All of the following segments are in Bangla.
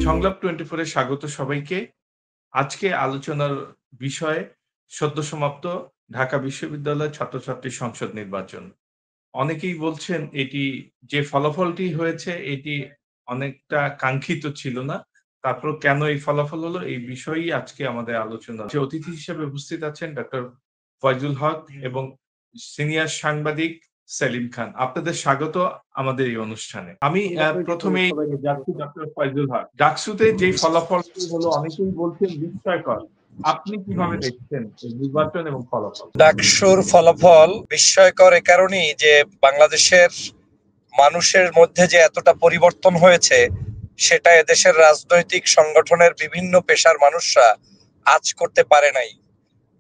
সংলাপ 24 এ স্বাগত সবাইকে। আজকে আলোচনার বিষয় সদ্য সমাপ্ত ঢাকা বিশ্ববিদ্যালয় ছাত্রছাত্রী সংসদ নির্বাচন। অনেকেই বলছেন এটি যে ফলাফলটি হয়েছে এটি অনেকটা কাঙ্ক্ষিত ছিল না। তারপরও কেন এই ফলাফল হলো এই বিষয়েই আজকে আমাদের আলোচনা। যে অতিথি হিসেবে উপস্থিত আছেন ডক্টর ফয়জুল হক এবং সিনিয়র সাংবাদিক সেলিম খান। আপনাদের স্বাগত আমাদের এই অনুষ্ঠানে। আমি প্রথমেই যাচ্ছি ডক্টর ফয়জুল হক। ডাকসুতে যেই ফলাফলটি হলো অনেকেই বলছেন বিস্ময়কর। আপনি কিভাবে দেখছেন এই নির্বাচন এবং ফলাফল? ডাকসুর ফলাফল বিস্ময়কর এ কারণেই যে বাংলাদেশের মানুষের মধ্যে যে এতটা পরিবর্তন হয়েছে সেটা এদেশের রাজনৈতিক সংগঠনের বিভিন্ন পেশার মানুষরা আজ করতে পারে নাই।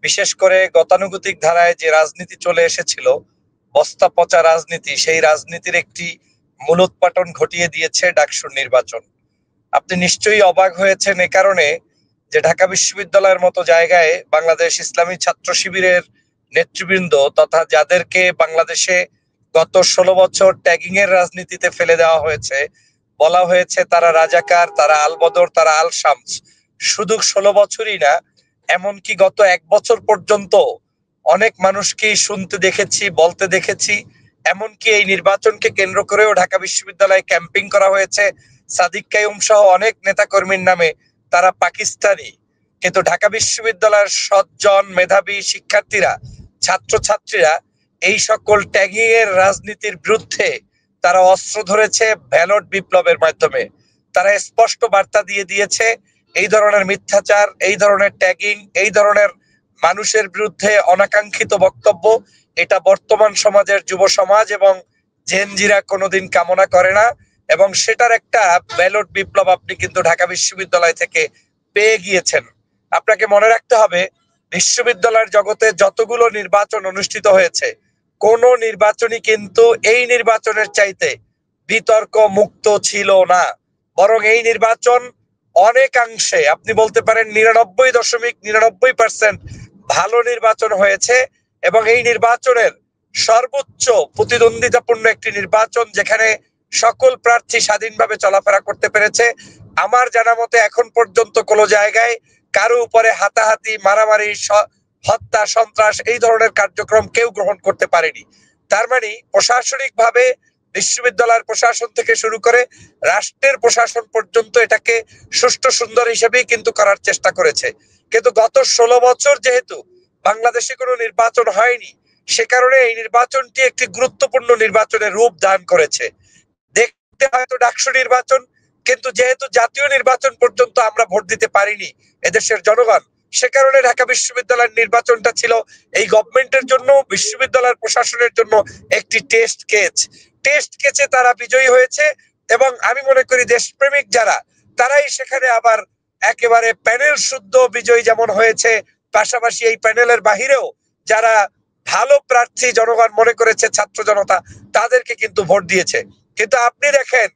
বিশেষ করে গতানুগতিক ধারায় যে রাজনীতি চলে এসেছিল, বস্তা পচা রাজনীতি, সেই রাজনীতির একটি মূলোৎপাটন ঘটিয়ে দিয়েছে ডাকসুর নির্বাচন। আপনি নিশ্চয়ই অবাক হয়েছেন এ কারণে যে ঢাকা বিশ্ববিদ্যালয়ের মতো জায়গায় বাংলাদেশ ইসলামী ছাত্র শিবিরের নেতৃবৃন্দ তথা যাদেরকে বাংলাদেশে গত 16 বছর ট্যাগিং এর রাজনীতিতে ফেলে দেওয়া হয়েছে, বলা হয়েছে তারা রাজাকার, তারা আলবদর, তারা আল শামস। শুধু 16 বছরই না, এমনকি গত 1 বছর পর্যন্ত অনেক মানুষকেই শুনতে দেখেছি, বলতে দেখেছি। এমনকি এই নির্বাচনকে কেন্দ্র করেও ঢাকা বিশ্ববিদ্যালয়ে ক্যাম্পিং করা হয়েছে সাদিক কাইয়ুম সহ অনেক নেতাকর্মীর নামে, তারা পাকিস্তানি। কিন্তু ঢাকা বিশ্ববিদ্যালয়ের সজ্জন মেধাবী শিক্ষার্থীরা, ছাত্রছাত্রীরা এই সকল ট্যাগিং এর রাজনীতির বিরুদ্ধে তারা অস্ত্র ধরেছে ব্যালট বিপ্লবের মাধ্যমে। তারা স্পষ্ট বার্তা দিয়ে দিয়েছে এই ধরনের মিথ্যাচার, এই ধরনের ট্যাগিং, এই ধরনের মানুষের বিরুদ্ধে অনাকাঙ্ক্ষিত বক্তব্য, এটা বর্তমান সমাজের যুব সমাজ এবং জেনজিরা কোনোদিন কামনা করে না। এবং সেটার একটা ব্যালট বিপ্লব আপনি কিন্তু ঢাকা বিশ্ববিদ্যালয় থেকে পেয়ে গিয়েছেন। আপনাকে মনে রাখতে হবে, বিশ্ববিদ্যালয়ের জগতে যতগুলো নির্বাচন অনুষ্ঠিত হয়েছে, কোন নির্বাচনই কিন্তু এই নির্বাচনের চাইতে বিতর্ক মুক্ত ছিল না। বরং এই নির্বাচন অনেকাংশে আপনি বলতে পারেন 99.99% ভালো নির্বাচন হয়েছে। এবং এই নির্বাচনের সর্বোচ্চ প্রতিদ্বন্দ্বিতাপূর্ণ একটি নির্বাচন, যেখানে সকল প্রার্থী স্বাধীনভাবে চলাফেরা করতে পেরেছে। আমার জানা মতে এখন পর্যন্ত কোনো জায়গায় কারো উপরে হাতাহাতি, মারামারি, হত্যা, সন্ত্রাস এই ধরনের কার্যক্রম কেউ গ্রহণ করতে পারেনি। তার মানে প্রশাসনিকভাবে বিশ্ববিদ্যালয়ের প্রশাসন থেকে শুরু করে রাষ্ট্রের প্রশাসন পর্যন্ত এটাকে সুষ্ঠু সুন্দর হিসেবেই কিন্তু করার চেষ্টা করেছে। কিন্তু গত 16 বছর যেহেতু বাংলাদেশে কোনো নির্বাচন হয়নি, সে কারণে এই নির্বাচনটি একটি গুরুত্বপূর্ণ নির্বাচনের রূপ দান করেছে। দেখতে হয়তো ডাকসু নির্বাচন, কিন্তু যেহেতু জাতীয় নির্বাচন পর্যন্ত আমরা ভোট দিতে পারিনি এদেশের জনগণ, সে কারণে ঢাকা বিশ্ববিদ্যালয়ের নির্বাচনটা ছিল এই গভর্নমেন্টের জন্য, বিশ্ববিদ্যালয়ের প্রশাসনের জন্য একটি টেস্ট কেচে তারা বিজয়ী হয়েছে। এবং আমি মনে করি দেশপ্রেমিক যারা, তারাই সেখানে আবার একেবারে প্যানেল শুদ্ধ বিজয়ী যেমন হয়েছে, পাশাপাশি এই প্যানেলের বাহিরেও যারা ভালো প্রার্থী জনগণ মনে করেছে, ছাত্র জনতা, তাদেরকে কিন্তু ভোট দিয়েছে। কিন্তু আপনি দেখেন,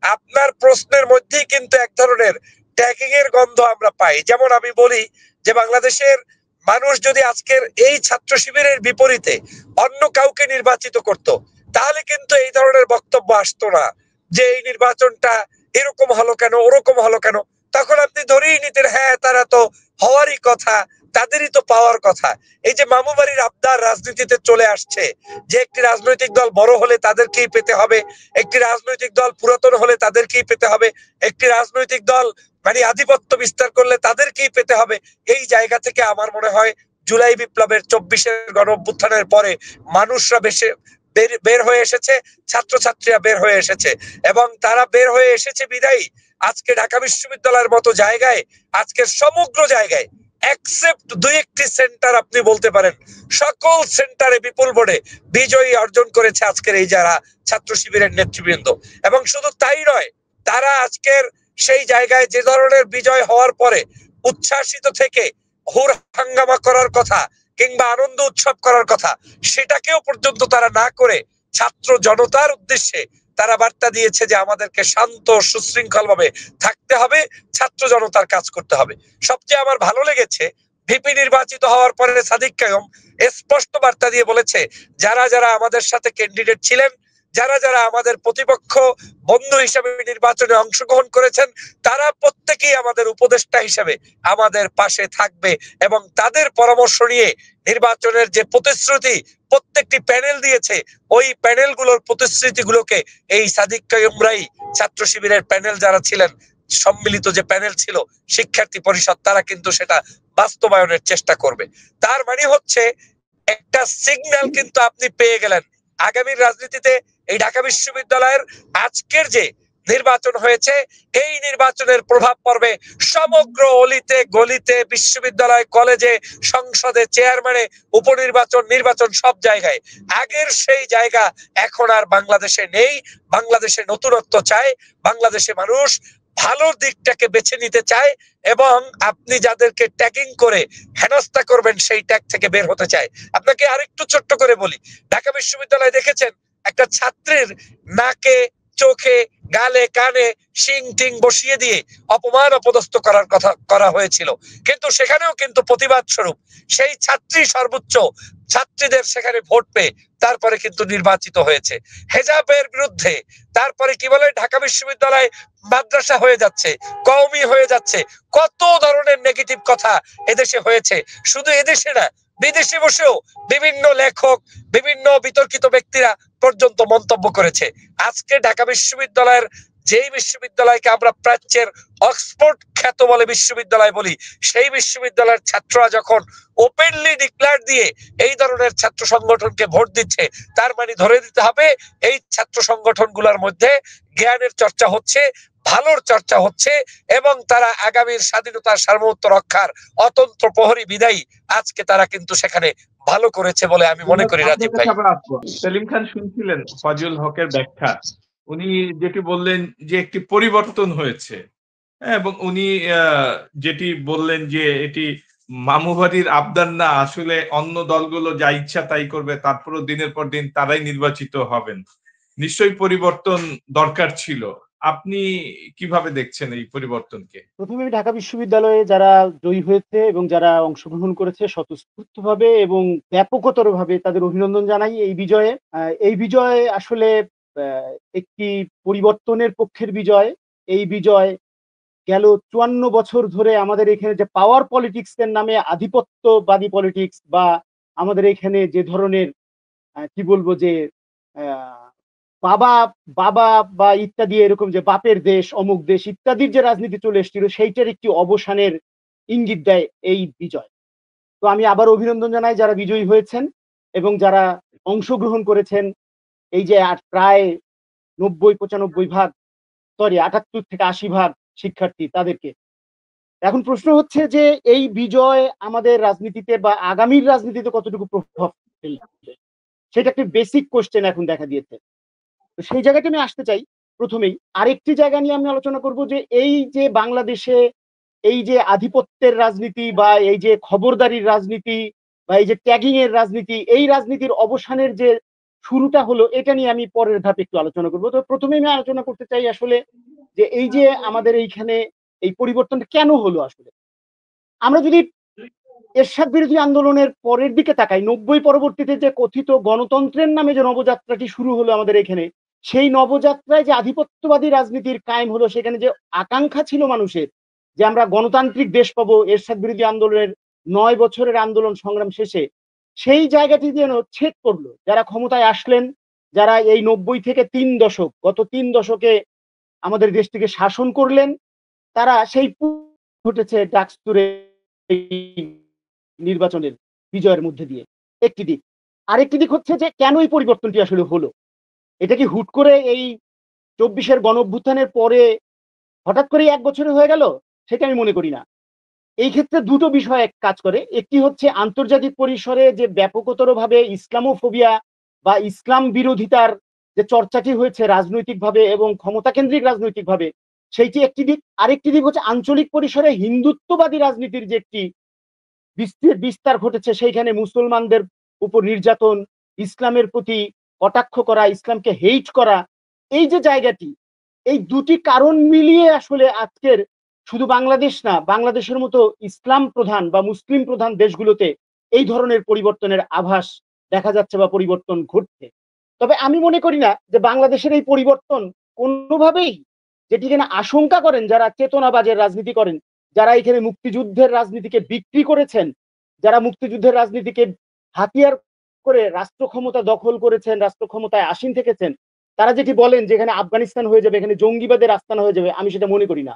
আপনার প্রশ্নের মধ্যেই কিন্তু এক ধরনের ট্যাগিং এর গন্ধ আমরা পাই। যেমন আমি বলি যে বাংলাদেশের মানুষ যদি আজকের এই ছাত্র শিবিরের বিপরীতে অন্য কাউকে নির্বাচিত করত, তাহলে কিন্তু এই ধরনের বক্তব্য আসতো না যে এই নির্বাচনটা এরকম হলো কেন, ওরকম হলো কেন। তখন আপনি ধরেই নিতেন, হ্যাঁ তারা তো হওয়ারই কথা, তাদেরই তো পাওয়ার কথা। এই যে মামু বাড়ির আবদার রাজনীতিতে চলে আসছে, যে একটি রাজনৈতিক দল বড় হলে তাদেরকেই পেতে হবে, একটি রাজনৈতিক দল পুরাতন হলে তাদেরকেই পেতে হবে, একটি রাজনৈতিক দল মানে আধিপত্য বিস্তার করলে তাদেরকেই পেতে হবে। এই জায়গা থেকে আমার মনে হয় জুলাই বিপ্লবের 24-এর গণ অভ্যুত্থানের পরে মানুষরা বের হয়ে এসেছে, ছাত্রছাত্রীরা বের হয়ে এসেছে। এবং তারা বের হয়ে এসেছে বিদায়ী আজকে ঢাকা বিশ্ববিদ্যালয়ের মতো জায়গায়, আজকে সমগ্র জায়গায় এক্সেপ্ট 2-1টি সেন্টার আপনি বলতে পারেন, সকল সেন্টারে বিপুল ভোটে বিজয়ী অর্জন করেছে আজকের এই যারা ছাত্র শিবিরের নেতৃবৃন্দ। এবং শুধু তাই নয়, তারা আজকের সেই জায়গায় যে ধরনের বিজয় হওয়ার পরে উচ্ছ্বাসিত থেকে হুর হাঙ্গামা করার কথা কিংবা আনন্দ উৎসব করার কথা, সেটাকেও পর্যন্ত তারা না করে ছাত্র জনতার উদ্দেশ্যে তারা বার্তা দিয়েছে যে আমাদেরকে শান্ত সুশৃঙ্খল ভাবে থাকতে হবে, ছাত্র জনতার কাজ করতে হবে। সবচেয়ে আমার ভালো লেগেছে, ভিপি নির্বাচিত হওয়ার পরে সাদিক কাইয়ুম স্পষ্ট বার্তা দিয়ে বলেছে যারা যারা আমাদের সাথে ক্যান্ডিডেট ছিলেন যারা যারা আমাদের প্রতিপক্ষ বন্ধু হিসেবে নির্বাচনে অংশগ্রহণ করেছেন, তারা প্রত্যেকেই আমাদের উপদেষ্টা হিসেবে আমাদের পাশে থাকবে এবং তাদের পরামর্শ নিয়ে নির্বাচনের যে প্রতিশ্রুতি প্রত্যেকটি প্যানেল দিয়েছে, ওই প্যানেলগুলোর প্রতিশ্রুতিগুলোকে এই সাদিক কাইয়ুমরাই ছাত্র শিবিরের প্যানেল যারা ছিলেন, সম্মিলিত যে প্যানেল ছিল শিক্ষার্থী পরিষদ, তারা কিন্তু সেটা বাস্তবায়নের চেষ্টা করবে। তার মানে হচ্ছে একটা সিগন্যাল কিন্তু আপনি পেয়ে গেলেন আগামী রাজনীতিতে। এই ঢাকা বিশ্ববিদ্যালয়ের আজকের যে নির্বাচন হয়েছে, এই নির্বাচনের প্রভাব পড়বে সমগ্র অলিতে গলিতে, বিশ্ববিদ্যালয়, কলেজে, সংসদে, চেয়ারম্যানে, উপনির্বাচন, নির্বাচন, সব জায়গায়। আগের সেই জায়গা এখন আর বাংলাদেশে নেই। বাংলাদেশে নতুনত্ব চায়, বাংলাদেশে মানুষ ভালো দিকটাকে বেছে নিতে চায় এবং আপনি যাদেরকে ট্যাগিং করে হেনস্থা করবেন সেই ট্যাগ থেকে বের হতে চায়। আপনাকে আরেকটু ছোট্ট করে বলি, ঢাকা বিশ্ববিদ্যালয়ে দেখেছেন একটা ছাত্রীর নাকে, চোখে, গালে, কানে শিং টিং বসিয়ে দিয়ে অপমান অপদস্থ করার কথা করা হয়েছিল, কিন্তু সেখানেও কিন্তু প্রতিবাদ স্বরূপ সেই ছাত্রী সর্বোচ্চ ছাত্রীদের সেখানে ভোট পেয়ে তারপরে কিন্তু নির্বাচিত হয়েছে। হেজাবের বিরুদ্ধে তারপরে কি বলে ঢাকা বিশ্ববিদ্যালয় মাদ্রাসা হয়ে যাচ্ছে, কওমি হয়ে যাচ্ছে, কত ধরনের নেগেটিভ কথা এদেশে হয়েছে। শুধু এদেশে না, বিদেশে বসেও বিভিন্ন লেখক, বিভিন্ন বিতর্কিত ব্যক্তিরা পর্যন্ত মন্তব্য করেছে। আজকে ঢাকা বিশ্ববিদ্যালয়ের, যেই বিশ্ববিদ্যালয়কে আমরা প্রাচ্যের অক্সফোর্ড খ্যাত বলে বিশ্ববিদ্যালয় বলি, সেই বিশ্ববিদ্যালয়ের ছাত্ররা যখন ওপেনলি ডিক্লেয়ার দিয়ে এই ধরনের ছাত্র সংগঠনকে ভোট দিচ্ছে, তার মানে ধরে দিতে হবে এই ছাত্র সংগঠনগুলোর মধ্যে জ্ঞানের চর্চা হচ্ছে, ভালোর চর্চা হচ্ছে এবং তারা আগামীর স্বাধীনতার সার্বভৌমত্ব রক্ষার অতন্ত্র প্রহরী বিদায়ী আজকে তারা কিন্তু সেখানে ভালো করেছে বলে আমি মনে করি। রাজীব ভাই, সেলিম খান শুনছিলেন ফজল হকের ব্যাখ্যা, উনি যেটি বললেন যে একটি পরিবর্তন হয়েছে, এবং উনি যেটি বললেন যে এটি মামুবাড়ির আবদার না, আসলে অন্য দলগুলো যা ইচ্ছা তাই করবে, তারপরও দিনের পর দিন তারাই নির্বাচিত হবেন। নিশ্চয়ই পরিবর্তন দরকার ছিল। আপনি কিভাবে দেখছেন এই পরিবর্তনকে? প্রথমে ঢাকা বিশ্ববিদ্যালয়ে যারা জয়ী হয়েছে এবং যারা অংশগ্রহণ করেছে স্বতঃস্ফূর্তভাবে এবং ব্যাপকতরভাবে তাদের অভিনন্দন জানাই এই বিজয়ে। এই বিজয় আসলে একটি পরিবর্তনের পক্ষের বিজয়। এই বিজয় গেল ৫৪ বছর ধরে আমাদের এখানে যে পাওয়ার পলিটিক্স এর নামে আধিপত্যবাদী পলিটিক্স বা আমাদের এখানে যে ধরনের কি বলবো যে বাবা বাবা বা ইত্যাদি এরকম যে বাপের দেশ, অমুক দেশ ইত্যাদির যে রাজনীতি চলে এসেছিল, সেইটার একটি অবসানের ইঙ্গিত দেয় এই বিজয়। তো আমি আবার অভিনন্দন জানাই যারা বিজয়ী হয়েছেন এবং যারা অংশগ্রহণ করেছেন। এই যে প্রায় ৯০-৯৫ ভাগ, সরি ৭৮ থেকে ৮০ ভাগ শিক্ষার্থী, তাদেরকে। এখন প্রশ্ন হচ্ছে যে এই বিজয় আমাদের রাজনীতিতে বা আগামীর রাজনীতিতে কতটুকু প্রভাব ফেলবে, সেটা একটি বেসিক কোশ্চেন এখন দেখা দিয়েছে। তো সেই জায়গাটা আমি আসতে চাই। প্রথমেই আরেকটি জায়গা নিয়ে আমি আলোচনা করব যে এই যে বাংলাদেশে এই যে আধিপত্যের রাজনীতি বা এই যে খবরদারির রাজনীতি বা এই যে ট্যাগিং এর রাজনীতি, এই রাজনীতির অবসানের যে শুরুটা হলো, এটা নিয়ে আমি পরের ধাপে একটু আলোচনা করবো। তো প্রথমে আমি আলোচনা করতে চাই আসলে যে এই যে আমাদের এইখানে এই পরিবর্তনটা কেন হলো। আসলে আমরা যদি এরশাদ বিরোধী আন্দোলনের পরের দিকে তাকাই, ৯০ পরবর্তীতে যে কথিত গণতন্ত্রের নামে যে নবযাত্রাটি শুরু হলো আমাদের এখানে, সেই নবযাত্রায় যে আধিপত্যবাদী রাজনীতির কায়েম হলো, সেখানে যে আকাঙ্ক্ষা ছিল মানুষের যে আমরা গণতান্ত্রিক দেশ পাবো, এরশাদ বিরোধী আন্দোলনের ৯ বছরের আন্দোলন সংগ্রাম শেষে সেই জায়গাটি যেন ছেদ পড়লো। যারা ক্ষমতায় আসলেন, যারা এই ৯০ থেকে ৩ দশক, গত ৩ দশকে আমাদের দেশটিকে শাসন করলেন, তারা সেই ঘটেছে ডাকসুরে নির্বাচনের বিজয়ের মধ্যে দিয়ে। একটি দিক। আরেকটি দিক হচ্ছে যে কেন এই পরিবর্তনটি আসলে হলো। এটা কি হুট করে এই ২৪-এর গণঅভ্যুত্থানের পরে হঠাৎ করে ১ বছরে হয়ে গেল? সেটা আমি মনে করি না। এই ক্ষেত্রে দুটো বিষয় কাজ করে। একটি হচ্ছে আন্তর্জাতিক পরিসরে যে ব্যাপকতরভাবে ইসলামোফোবিয়া বা ইসলাম বিরোধিতার যে চর্চাটি হয়েছে রাজনৈতিকভাবে এবং ক্ষমতাকেন্দ্রিক রাজনৈতিকভাবে, সেইটি একটি দিক। আরেকটি দিক হচ্ছে আঞ্চলিক পরিসরে হিন্দুত্ববাদী রাজনীতির যে একটি বিস্তার ঘটেছে, সেইখানে মুসলমানদের উপর নির্যাতন, ইসলামের প্রতি কটাক্ষ করা, ইসলামকে হেইট করা, এই যে জায়গাটি, এই দুটি কারণ মিলিয়ে আসলে আজকের শুধু বাংলাদেশ না, বাংলাদেশের মতো ইসলাম প্রধান বা মুসলিম প্রধান দেশগুলোতে এই ধরনের পরিবর্তনের আভাস দেখা যাচ্ছে বা পরিবর্তন ঘটছে। তবে আমি মনে করি না যে বাংলাদেশের এই পরিবর্তন কোনোভাবেই, যেটি কিনা আশঙ্কা করেন যারা চেতনাবাজের রাজনীতি করেন, যারা এখানে মুক্তিযুদ্ধের রাজনীতিকে বিক্রি করেছেন, যারা মুক্তিযুদ্ধের রাজনীতিকে হাতিয়ার করে রাষ্ট্র ক্ষমতা দখল করেছেন, রাষ্ট্র ক্ষমতায় আসীন থেকেছেন, তারা যেটি বলেন যে এখানে আফগানিস্তান হয়ে যাবে, এখানে জঙ্গিবাদের আস্তানা হয়ে যাবে, আমি সেটা মনে করি না।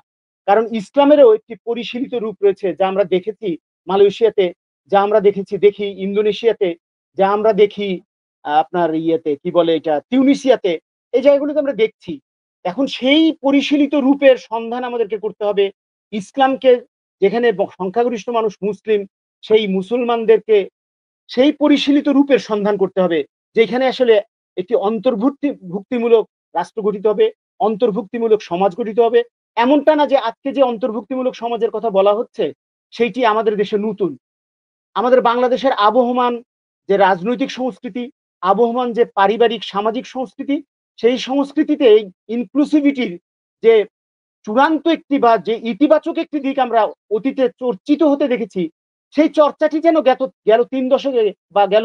কারণ ইসলামেরও একটি পরিশীলিত রূপ রয়েছে, যা আমরা দেখেছি মালয়েশিয়াতে, যা আমরা দেখি ইন্দোনেশিয়াতে, যা আমরা দেখি আপনার ইয়েতে কি বলে এটা তিউনিসিয়াতে, এই জায়গাগুলোতে আমরা দেখছি। এখন সেই পরিশীলিত রূপের সন্ধান আমাদেরকে করতে হবে। ইসলামকে, যেখানে সংখ্যাগরিষ্ঠ মানুষ মুসলিম, সেই মুসলমানদেরকে সেই পরিশীলিত রূপের সন্ধান করতে হবে, যেখানে আসলে একটি ভুক্তিমূলক রাষ্ট্র গঠিত হবে, অন্তর্ভুক্তিমূলক সমাজ গঠিত হবে। এমনটা না যে আজকে যে অন্তর্ভুক্তিমূলক সমাজের কথা বলা হচ্ছে সেইটি আমাদের দেশে নতুন। আমাদের বাংলাদেশের আবহমান যে রাজনৈতিক সংস্কৃতি, আবহমান যে পারিবারিক সামাজিক সংস্কৃতি, সেই সংস্কৃতিতে ইনক্লুসিভিটির যে চূড়ান্ত একটি বা যে ইতিবাচক একটি দিক আমরা অতীতে চর্চিত হতে দেখেছি, সেই চর্চাটি যেন গেল ৩ দশকে বা গেল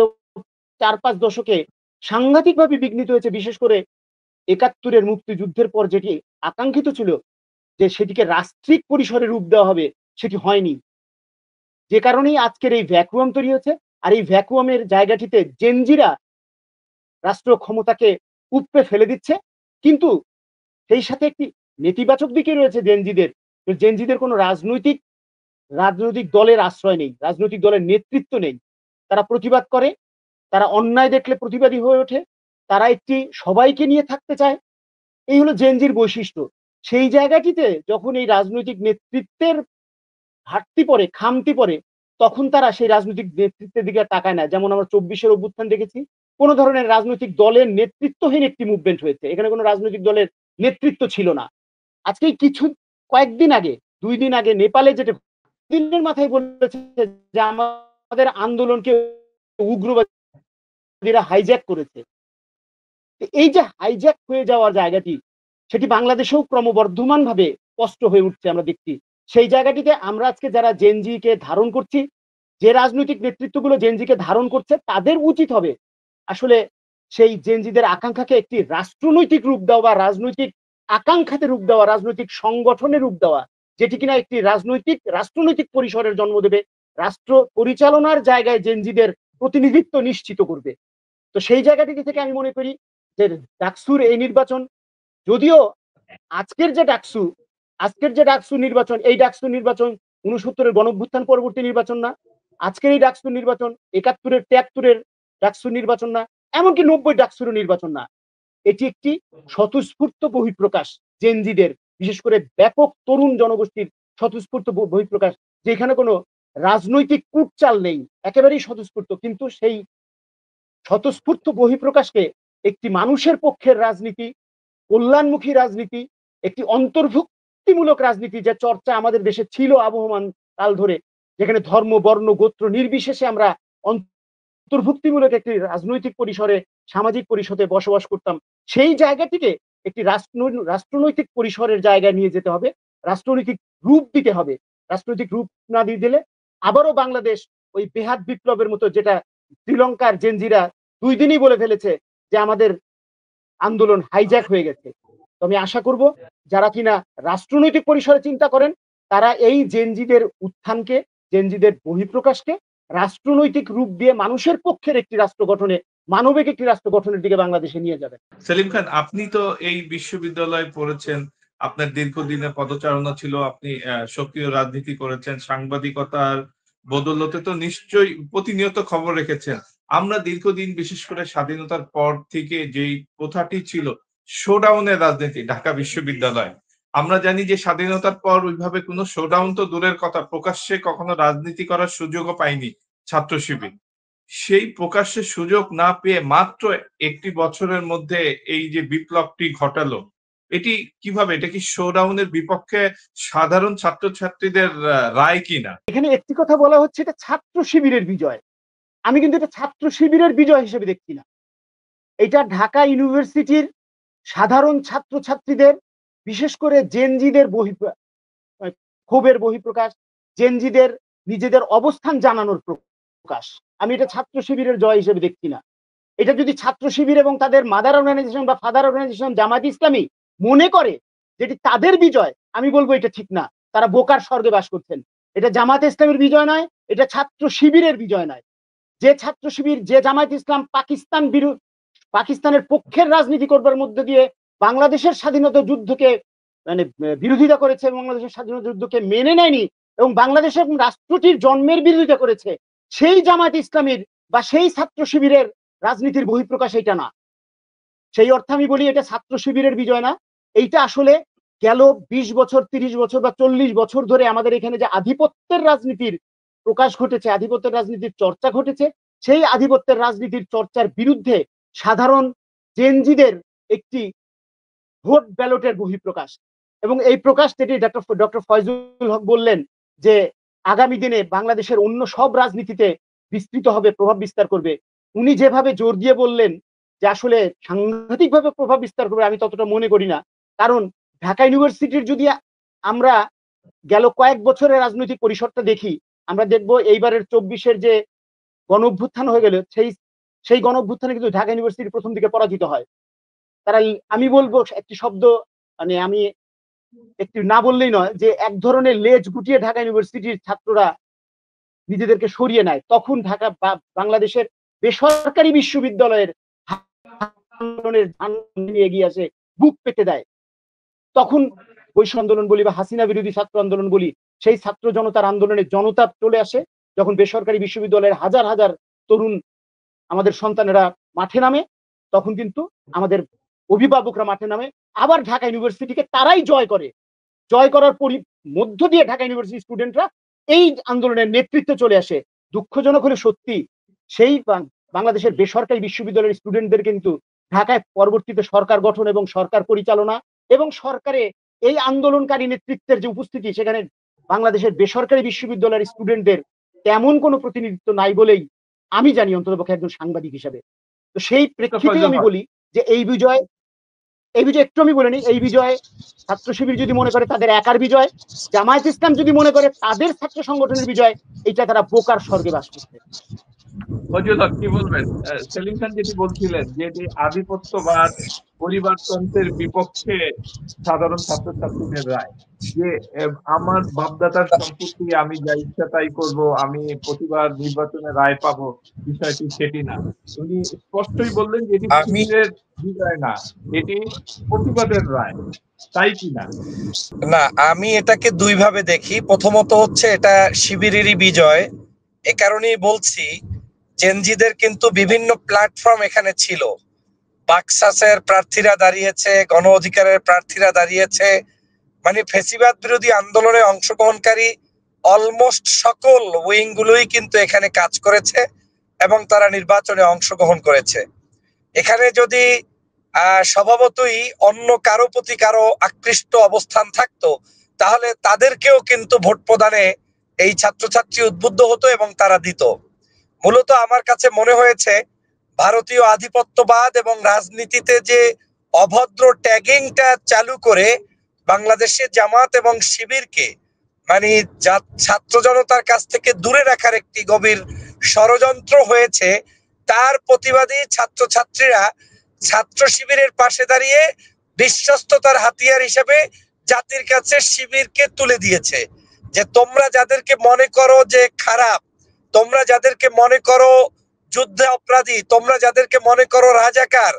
৪-৫ দশকে সাংঘাতিকভাবে বিঘ্নিত হয়েছে। বিশেষ করে ৭১-এর মুক্তিযুদ্ধের পর যেটি আকাঙ্ক্ষিত ছিল যে সেটিকে রাষ্ট্রিক পরিসরে রূপ দেওয়া হবে, সেটি হয়নি। যে কারণেই আজকের এই ভ্যাকুয়াম তৈরি হয়েছে। আর এই ভ্যাকুয়ামের জায়গাটিতে জেনজিরা রাষ্ট্র ক্ষমতাকে উপড়ে ফেলে দিচ্ছে। কিন্তু সেই সাথে একটি নেতিবাচক দিকে রয়েছে জেনজিদের। জেনজিদের কোনো রাজনৈতিক দলের আশ্রয় নেই, রাজনৈতিক দলের নেতৃত্ব নেই। তারা প্রতিবাদ করে, তারা অন্যায় দেখলে প্রতিবাদী হয়ে ওঠে, তারা একটি সবাইকে নিয়ে থাকতে চায়। এই হলো জেনজির বৈশিষ্ট্য। সেই জায়গাটিতে যখন এই রাজনৈতিক নেতৃত্বের ঘাটতি পড়ে, খামতি পড়ে, তখন তারা সেই রাজনৈতিক নেতৃত্বের দিকে তাকায় না। যেমন আমরা ২৪-এর অভ্যুত্থান দেখেছি, কোন ধরনের রাজনৈতিক দলের নেতৃত্বহীন একটি মুভমেন্ট হয়েছে। এখানে কোনো রাজনৈতিক দলের নেতৃত্ব ছিল না। আজকে কয়েকদিন আগে, ২ দিন আগে নেপালে যেটা দিনের মাথায় বলেছে যে আমাদের আন্দোলনকে উগ্রবাদীরা হাইজ্যাক করেছে। এই যে হাইজ্যাক হয়ে যাওয়ার জায়গাটি, সেটি বাংলাদেশেও ক্রমবর্ধমান ভাবে স্পষ্ট হয়ে উঠছে আমরা দেখছি। সেই জায়গাটিতে আমরা আজকে যারা জেনজিকে ধারণ করছি, যে রাজনৈতিক নেতৃত্বগুলো জেনজিকে ধারণ করছে, তাদের উচিত হবে আসলে সেই জেনজিদের আকাঙ্ক্ষাকে একটি রাষ্ট্রনৈতিক রূপ দেওয়া বা রাজনৈতিক আকাঙ্ক্ষাতে রূপ দেওয়া, রাজনৈতিক সংগঠনের রূপ দেওয়া, যেটি কিনা একটি রাষ্ট্রনৈতিক পরিসরের জন্ম দেবে, রাষ্ট্র পরিচালনার জায়গায় জেনজিদের প্রতিনিধিত্ব নিশ্চিত করবে। তো সেই জায়গাটি থেকে আমি মনে করি যে ডাকসুর এই নির্বাচন, যদিও আজকের যে ডাকসু নির্বাচন, এই ডাকসু নির্বাচন ৬৯-এর গণঅভ্যুত্থান পরবর্তী নির্বাচন না, আজকের এই ডাকসু নির্বাচন ৭১-এর ৭৩-এর ডাকসু নির্বাচন না, এমনকি ৯০ ডাকসুর নির্বাচন না। এটি একটি স্বতঃস্ফূর্ত বহিঃপ্রকাশ জেনজিদের, বিশেষ করে ব্যাপক তরুণ জনগোষ্ঠীর স্বতঃস্ফূর্ত বহিঃপ্রকাশ, যেখানে কোনো রাজনৈতিক কূটচাল নেই, একেবারেই স্বতঃস্ফূর্ত। কিন্তু সেই স্বতঃস্ফূর্ত বহিঃপ্রকাশকে একটি মানুষের পক্ষের রাজনীতি, কল্যাণমুখী রাজনীতি, একটি অন্তর্ভুক্তিমূলক রাজনীতি, যে চর্চা আমাদের দেশে ছিল আবহমান কাল ধরে, যেখানে ধর্ম, বর্ণ, গোত্র নির্বিশেষে আমরা অন্তর্ভুক্তিমূলক একটি রাজনৈতিক পরিসরে, সামাজিক পরিসরে বসবাস করতাম, সেই জায়গাটিকে একটি রাষ্ট্রনৈতিক পরিসরের জায়গায় নিয়ে যেতে হবে, রাষ্ট্রনৈতিক রূপ দিতে হবে। রাজনৈতিক রূপ না দিয়ে দিলে আবারও বাংলাদেশ ওই বেহাত বিপ্লবের মতো, যেটা শ্রীলঙ্কার জেনজিরা ২ দিনই বলে ফেলেছে যে আমাদের আন্দোলন হাইজ্যাক হয়ে গেছে। তো আমি আশা করব যারা কিনা রাষ্ট্রনৈতিক পরিসরে চিন্তা করেন, তারা এই জেনজিদের উত্থানকে, জেনজিদের বহিঃপ্রকাশকে রাষ্ট্রনৈতিক রূপ দিয়ে মানুষের পক্ষের একটি রাষ্ট্র গঠনে, মানবিক একটি রাষ্ট্র গঠনের দিকে বাংলাদেশে নিয়ে যাবে। সেলিম খান, আপনি তো এই বিশ্ববিদ্যালয়ে পড়েছেন, আপনার দীর্ঘদিনের পদচারণা ছিল, আপনি সক্রিয় রাজনীতি করেছেন, সাংবাদিকতার বদৌলতে তো নিশ্চয়ই প্রতিনিয়ত খবর রেখেছেন। আমরা দীর্ঘদিন, বিশেষ করে স্বাধীনতার পর থেকে যেই প্রথাটি ছিল শোডাউনের রাজনীতি ঢাকা বিশ্ববিদ্যালয়, আমরা জানি যে স্বাধীনতার পর ওইভাবে কোনো শোডাউন তো দূরের কথা, প্রকাশ্যে কখনো রাজনীতি করার সুযোগও পায়নি ছাত্র শিবির। সেই প্রকাশ্যে সুযোগ না পেয়ে মাত্র ১টি বছরের মধ্যে এই যে বিপ্লবটি ঘটালো, এটি কিভাবে, এটা কি শোডাউনের বিপক্ষে সাধারণ ছাত্রছাত্রীদের রায় কিনা? এখানে একটি কথা বলা হচ্ছে, এটা ছাত্র শিবিরের বিজয়। আমি কিন্তু এটা ছাত্র শিবিরের বিজয় হিসেবে দেখছি না। এটা ঢাকা ইউনিভার্সিটির সাধারণ ছাত্রছাত্রীদের, বিশেষ করে জেনজিদের ক্ষোভের বহিঃপ্রকাশ, জেনজিদের নিজেদের অবস্থান জানানোর প্রকাশ। আমি এটা ছাত্র শিবিরের জয় হিসেবে দেখছি না। এটা যদি ছাত্র শিবির এবং তাদের মাদার অর্গানাইজেশন বা ফাদার অর্গানাইজেশন জামায়াত ইসলামী মনে করে যেটি তাদের বিজয়, আমি বলবো এটা ঠিক না, তারা বোকার স্বর্গে বাস করছেন। এটা জামায়াত ইসলামের বিজয় নয়, এটা ছাত্র শিবিরের বিজয় নয়। যে ছাত্র শিবির, যে জামায়াত ইসলাম পাকিস্তানের পক্ষের রাজনীতি করবার মধ্যে দিয়ে বাংলাদেশের স্বাধীনতা যুদ্ধকে মানে বিরোধিতা করেছে, বাংলাদেশের স্বাধীনতা যুদ্ধকে মেনে নেয়নি এবং বাংলাদেশের রাষ্ট্রটির জন্মের বিরোধিতা করেছে, সেই জামায়াত ইসলামীর বা সেই ছাত্র শিবিরের রাজনীতির বহিঃপ্রকাশ এটা না। সেই অর্থে আমি বলি এটা ছাত্র শিবিরের বিজয় না। এইটা আসলে গেল 20 বছর, 30 বছর বা 40 বছর ধরে আমাদের এখানে যে আধিপত্যের রাজনীতির প্রকাশ ঘটেছে, আধিপত্যের রাজনীতির চর্চা ঘটেছে, সেই আধিপত্যের রাজনীতির চর্চার বিরুদ্ধে সাধারণ জেনজিদের একটি ভোট ব্যালটের বহিঃপ্রকাশ। এবং এই প্রকাশ থেকে ডক্টর ফয়জুল হক বললেন যে আগামী দিনে বাংলাদেশের অন্য সব রাজনীতিতে বিস্তৃত হবে, প্রভাব বিস্তার করবে। উনি যেভাবে জোর দিয়ে বললেন যে আসলে সাংঘাতিকভাবে প্রভাব বিস্তার করবে, আমি ততটা মনে করি না। কারণ ঢাকা ইউনিভার্সিটির যদি আমরা গেল কয়েক বছরের রাজনৈতিক পরিসরটা দেখি, আমরা দেখব এইবারের 24-এর যে গণ অভ্যুত্থান হয়ে গেল, সেই গণ অভ্যুত্থানে কিন্তু ঢাকা ইউনিভার্সিটি প্রথম দিকে পরাজিত হয়। তারা, আমি বলবো একটি শব্দ, মানে আমি একটু না বললেই নয়, যে এক ধরনের লেজ গুটিয়ে ঢাকা ইউনিভার্সিটির ছাত্ররা নিজেদেরকে সরিয়ে নেয়। তখন ঢাকা বাংলাদেশের বেসরকারি বিশ্ববিদ্যালয়ের আন্দোলনের নিয়ে এগিয়ে আসে, বুক পেতে দেয়। তখন বৈষম্য আন্দোলন বলি বা হাসিনা বিরোধী ছাত্র আন্দোলন বলি, সেই ছাত্র জনতার আন্দোলনের জনতা চলে আসে। যখন বেসরকারি বিশ্ববিদ্যালয়ের হাজার হাজার তরুণ আমাদের সন্তানেরা মাঠে নামে, তখন কিন্তু আমাদের অভিভাবকরা মাঠে নামে, আবার ঢাকা ইউনিভার্সিটিকে তারাই জয় করে। জয় করার মধ্য দিয়ে ঢাকা ইউনিভার্সিটি স্টুডেন্টরা এই আন্দোলনের নেতৃত্বে চলে আসে। দুঃখজনক হলে সত্যি, সেই বাংলাদেশের বেসরকারি বিশ্ববিদ্যালয়ের স্টুডেন্টদের কিন্তু ঢাকায় পরবর্তীতে সরকার গঠন এবং সরকার পরিচালনা এবং সরকারে এই আন্দোলনকারী নেতৃত্বের যে উপস্থিতি, সেখানে বাংলাদেশের বেসরকারি বিশ্ববিদ্যালয়ের স্টুডেন্টদের তেমন কোনো প্রতিনিধিত্ব নাই বলেই আমি জানি, অন্ততপক্ষে একজন সাংবাদিক হিসেবে। তো সেই প্রেক্ষিতে আমি বলি যে এই বিজয় একটু আমি বলে নিই, এই বিজয় ছাত্র শিবির যদি মনে করে তাদের একার বিজয়, জামায়াত ইসলাম যদি মনে করে তাদের ছাত্র সংগঠনের বিজয়, এইটা তারা বোকার স্বর্গে বাস করছে। কি বলবেন? সেলিম খান যেটি বলছিলেন যে আধিপত্যবাদ, পরিবারতন্ত্রের বিপক্ষে সাধারণ ছাত্রছাত্রীদের রায়, যে আমার বাপদাদার সম্পত্তি, আমি যা ইচ্ছা তাই করবো, আমি প্রতিবার নির্বাচনে রায় পাবো, বিষয়টি সেটি না। উনি স্পষ্টই বললেন যে এটি শিবিরের বিজয় না, এটি প্রতিবাদের রায়, তাই কি না? না, আমি এটাকে দুই ভাবে দেখি। প্রথমত হচ্ছে এটা শিবিরেরই বিজয়। এ কারণেই বলছি, জেনজিদের কিন্তু বিভিন্ন প্ল্যাটফর্ম এখানে ছিল। বাকশাসের প্রার্থীরা দাঁড়িয়েছে, গণ অধিকারের প্রার্থীরা দাঁড়িয়েছে, মানে ফেসিবাদ বিরোধী আন্দোলনে অংশগ্রহণকারী অলমোস্ট সকল উইং গুলোই কিন্তু এখানে কাজ করেছে এবং তারা নির্বাচনে অংশগ্রহণ করেছে। এখানে যদি স্বভাবতই অন্য কারো প্রতি কারো আকৃষ্ট অবস্থান থাকতো, তাহলে তাদেরকেও কিন্তু ভোট প্রদানে এই ছাত্রছাত্রী উদ্বুদ্ধ হতো এবং তারা দিত। মূলত আমার কাছে মনে হয়েছে ভারতীয় আধিপত্যবাদ এবং রাজনীতিতে যে অভদ্র ট্যাগিংটা চালু করে বাংলাদেশে জামাত এবং শিবিরকে মানে ছাত্র জনতার কাছ থেকে দূরে রাখার একটি গভীর ষড়যন্ত্র হয়েছে, তার প্রতিবাদী ছাত্রছাত্রীরা ছাত্র শিবিরের পাশে দাঁড়িয়ে বিশ্বস্ততার হাতিয়ার হিসেবে জাতির কাছে শিবিরকে তুলে দিয়েছে। যে তোমরা যাদেরকে মনে করো যে খারাপ, তোমরা যাদেরকে মনে করো যুদ্ধে অপরাধী, তোমরা যাদেরকে মনে করো রাজাকার,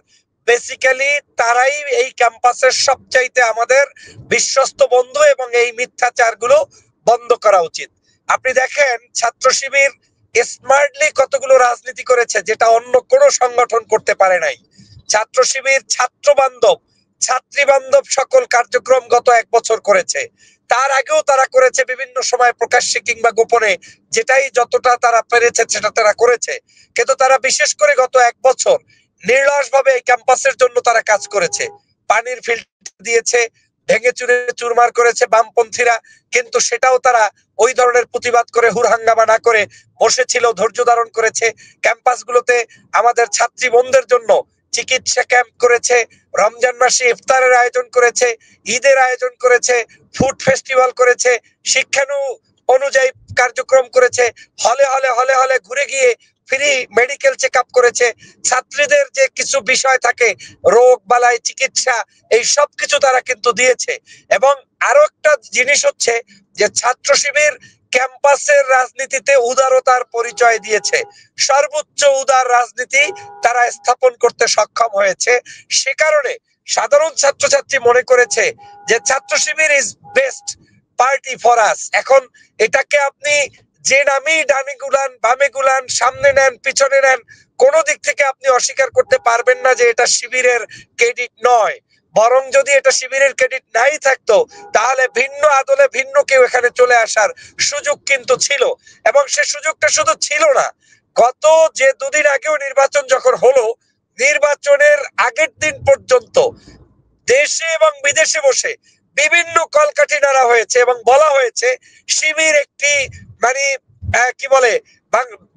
বেসিক্যালি তারাই এই ক্যাম্পাসের সবচাইতে আমাদের বিশ্বস্ত বন্ধু এবং এই মিথ্যাচারগুলো বন্ধ করা উচিত। আপনি দেখেন ছাত্র শিবির স্মার্টলি কতগুলো রাজনীতি করেছে যেটা অন্য কোনো সংগঠন করতে পারে নাই। ছাত্র শিবির ছাত্র বান্ধব, ছাত্রী বান্ধব সকল কার্যক্রম গত 1 বছর করেছে। তার আগেও তারা করেছে বিভিন্ন সময় প্রকাশ্যে কিংবা গোপনে, যেটাই যতটা তারা পেরেছে সেটা তারা করেছে। কিন্তু তারা বিশেষ করে গত 1 বছর নির্লস ভাবে এই ক্যাম্পাসের জন্য তারা কাজ করেছে। পানির ফিল্টার দিয়েছে, ভেঙে চুরে চুরমার করেছে বামপন্থীরা, কিন্তু সেটাও তারা ওই ধরনের প্রতিবাদ করে হুরহাঙ্গামা না করে বসেছিল, ধৈর্য ধারণ করেছে। ক্যাম্পাসগুলোতে আমাদের ছাত্রী বোনদের জন্য চিকিৎসা ক্যাম্প করেছে, রমজান মাসে ইফতারের আয়োজন করেছে, ঈদের আয়োজন করেছে, ফুড ফেস্টিভ্যাল করেছে, শিক্ষানু অনুযায়ী কার্যক্রম করেছে, হলে হলে ঘুরে গিয়ে ফ্রি মেডিকেল চেক আপ করেছে, ছাত্রীদের যে কিছু বিষয় থাকে রোগ বালাই চিকিৎসা এই সব কিছু তারা কিন্তু দিয়েছে। এবং আরো একটা জিনিস হচ্ছে যে ছাত্র শিবির ক্যাম্পাসের রাজনীতিতে উদারতার পরিচয় দিয়েছে, সর্বোচ্চ উদার রাজনীতি তারা স্থাপন করতে সক্ষম হয়েছে। সে কারণে সাধারণ ছাত্রছাত্রী মনে করেছে যে Chhatra Shibir is best party for us. এখন এটাকে আপনি যে নামেই ডানে গুলান বামে গুলান সামনে নেন পিছনে নেন, কোন দিক থেকে আপনি অস্বীকার করতে পারবেন না যে এটা শিবিরের ক্রেডিট নয়। বরং যদি এটা শিবিরের ক্রেডিট নাই থাকতো তাহলে ভিন্ন আদলে ভিন্ন কেউ এখানে চলে আসার সুযোগ কিন্তু ছিল। এবং সে সুযোগটা শুধু ছিল না, গত যে দুদিন আগেও নির্বাচন যখন হলো, নির্বাচনের আগের দিন পর্যন্ত দেশে এবং বিদেশে বসে বিভিন্ন কলকাঠি নাড়া হয়েছে এবং বলা হয়েছে শিবির একটি মানে কি বলে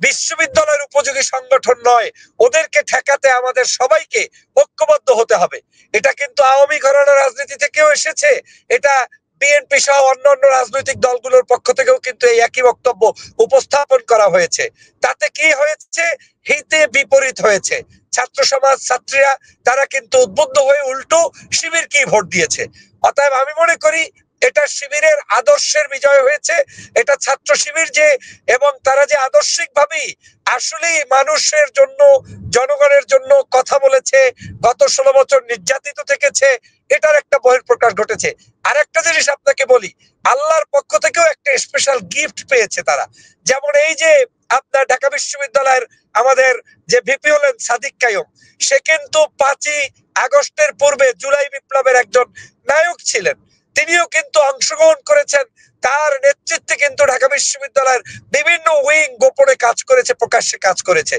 বিশ্ববিদ্যালয়ের উপযোগী সংগঠন নয়, ওদেরকে ঠেকাতে আমাদের সবাইকে ঐক্যবদ্ধ হতে হবে। এটা কিন্তু আওয়ামী ঘরানার রাজনীতি থেকেও এসেছে, এটা বিএনপি সহ অন্যান্য রাজনৈতিক দলগুলোর পক্ষ থেকেও কিন্তু এই একই বক্তব্য উপস্থাপন করা হয়েছে। তাতে কি হয়েছে? হিতে বিপরীত হয়েছে। ছাত্র সমাজ ছাত্রীরা তারা কিন্তু উদ্বুদ্ধ হয়ে উল্টো শিবিরকেই ভোট দিয়েছে। অতএব আমি মনে করি এটা শিবিরের আদর্শের বিজয় হয়েছে। এটা ছাত্র শিবির যে এবং তারা যে আদর্শিক ভাবেই আসলেই মানুষের জন্য জনগণের জন্য কথা বলেছে, গত 16 বছর নির্যাতিত থেকেছে, এটার একটা বহিঃপ্রকাশ ঘটেছে। আর একটা জিনিস আপনাকে বলি, আল্লাহর পক্ষ থেকেও একটা স্পেশাল গিফট পেয়েছে তারা। যেমন এই যে আপনার ঢাকা বিশ্ববিদ্যালয়ের আমাদের যে ভিপি হলেন সাদিক কায়ুম, সে কিন্তু 5ই আগস্টের পূর্বে জুলাই বিপ্লবের একজন নায়ক ছিলেন, তিনিও কিন্তু অংশগ্রহণ করেছেন। তার নেতৃত্বে কিন্তু ঢাকা বিশ্ববিদ্যালয়ের বিভিন্ন উইং গোপনে কাজ করেছে, প্রকাশ্যে কাজ করেছে,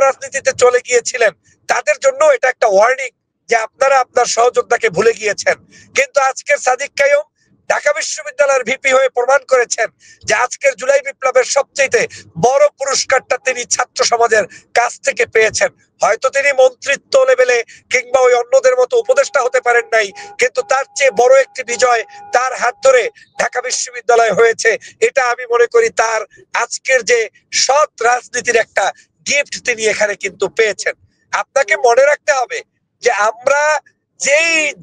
রাজনীতিতে চলে গিয়েছিলেন। তাদের জন্য এটা একটা ওয়ার্নিং যে আপনারা আপনার সহযোদ্ধাকে ভুলে গিয়েছেন। কিন্তু আজকের সাদিক কায়ুম ঢাকা বিশ্ববিদ্যালয়ের ভিপি হয়ে প্রমাণ করেছেন যে আজকের জুলাই বিপ্লবের সবচেয়ে বড় পুরস্কারটা তিনি ছাত্র সমাজের কাছ থেকে পেয়েছেন। হয়তো তিনি মন্ত্রিত্ব লেভেলে কিংবা ওই অন্যদের মতো উপদেষ্টা হতে পারেন নাই, কিন্তু তার চেয়ে বড় একটি বিজয় তার হাত ধরে ঢাকা বিশ্ববিদ্যালয় হয়েছে। এটা আমি মনে করি তার আজকের যে সৎ রাজনীতির একটা গিফট তিনি এখানে কিন্তু পেয়েছেন। আপনাকে মনে রাখতে হবে যে আমরা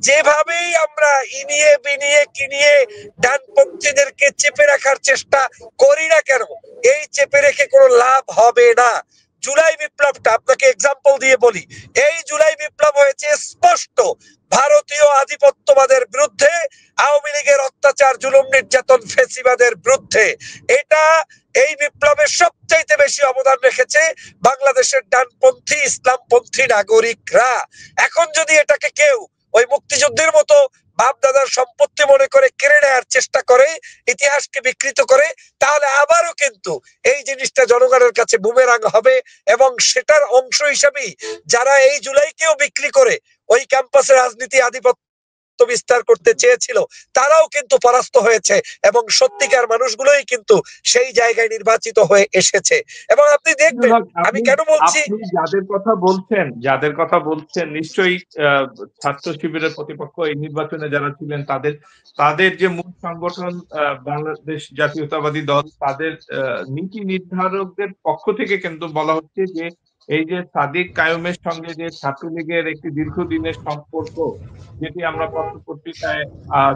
যেভাবেই আমরা ইনিয়ে বিনিয়ে কিনিয়ে ডানপন্থীদেরকে চেপে রাখার চেষ্টা করি না কেন, এই চেপে রেখে কোনো লাভ হবে না। জুলাই বিপ্লবটা আপনাকে এক্সাম্পল দিয়ে বলি, এই জুলাই বিপ্লব হয়েছে স্পষ্ট ভারতীয় আধিপত্যবাদের বিরুদ্ধে, আওয়ামী লীগের অত্যাচার জুলুম নির্যাতন ফেসিবাদের বিরুদ্ধে। এটা এই বিপ্লবের সবচাইতে বেশি অবদান রেখেছে বাংলাদেশের ডানপন্থী ইসলামপন্থী নাগরিকরা। এখন যদি এটাকে কেউ ওই মুক্তিযুদ্ধের মতো বাপ দাদার সম্পত্তি মনে করে কেড়ে নেওয়ার চেষ্টা করে, ইতিহাসকে বিকৃত করে, তাহলে আবারও কিন্তু এই জিনিসটা জনগণের কাছে বুমেরাং হবে। এবং সেটার অংশ হিসাবেই যারা এই জুলাইকেও বিক্রি করে ওই ক্যাম্পাসে রাজনীতি আধিপত্য বিস্তার করতে চেয়েছিল, তারাও কিন্তু পরাস্ত হয়েছে এবং সত্যিকার মানুষগুলোই কিন্তু সেই জায়গায় নির্বাচিত হয়ে এসেছে। এবং আপনি দেখবেন, আমি কেন বলছি, যাদের কথা বলছেন নিশ্চয়ই ছাত্র শিবিরের প্রতিপক্ষ এই নির্বাচনে যারা ছিলেন তাদের যে মূল সংগঠন বাংলাদেশ জাতীয়তাবাদী দল, তাদের নীতি নির্ধারকদের পক্ষ থেকে কিন্তু বলা হচ্ছে যে এই যে সাদিক কায়ুমের সঙ্গে যে ছাত্রলীগের একটি দীর্ঘদিনের সম্পর্ক, যেটি আমরা পত্র পত্রিকায়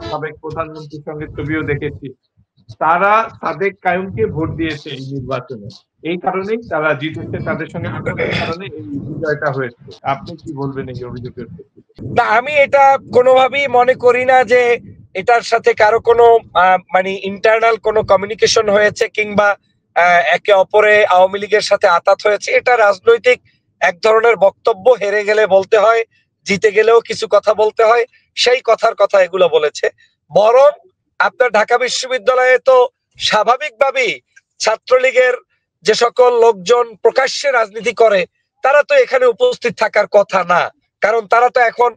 সাবেক প্রধানমন্ত্রীর সঙ্গে ছবিও দেখেছি, তারা সাদেক কায়ুমকে ভোট দিয়েছে এই নির্বাচনে। এই কারণেই তারা জিতেছে, তাদের সঙ্গে কারণে এই বিজয়টা হয়েছে। আপনি কি বলবেন এই অভিযোগের ক্ষেত্রে? না, আমি এটা কোনোভাবেই মনে করি না যে এটার সাথে কারো কোনো মানে ইন্টারনাল কোনো কমিউনিকেশন হয়েছে কিংবা একে অপরে আওয়ামী লীগের সাথে আতাত হয়েছে। এটা রাজনৈতিক এক ধরনের বক্তব্য, হেরে গেলে বলতে হয়, জিতে গেলেও কিছু কথা বলতে হয়, সেই কথার কথা এগুলো বলেছে। বরং আপনার ঢাকা বিশ্ববিদ্যালয়ে তো স্বাভাবিকভাবেই ছাত্রলীগের যে সকল লোকজন প্রকাশ্যে রাজনীতি করে তারা তো এখানে উপস্থিত থাকার কথা না, কারণ তারা তো এখন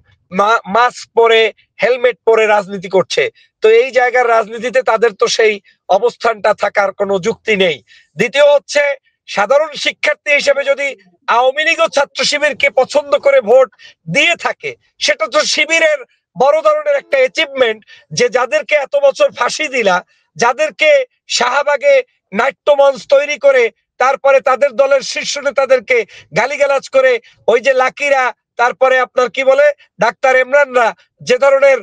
মাস্ক পরে হেলমেট পরে রাজনীতি করছে। তো এই জায়গার রাজনীতিতে তাদের তো সেই অবস্থানটা থাকার কোনো যুক্তি নেই। দ্বিতীয় হচ্ছে, সাধারণ শিক্ষার্থী হিসেবে যদি আওয়ামী লীগ ও ছাত্র শিবিরকে পছন্দ করে ভোট দিয়ে থাকে, সেটা তো শিবিরের বড় ধরনের একটা অ্যাচিভমেন্ট যে যাদেরকে এত বছর ফাঁসি দিলা, যাদেরকে শাহবাগে নাট্যমঞ্চ তৈরি করে তারপরে তাদের দলের শীর্ষ নেতাদেরকে গালিগালাজ করে ওই যে লাকিরা, তারপরে আপনার কি বলে ডাক্তার ইমরানরা যে ধরনের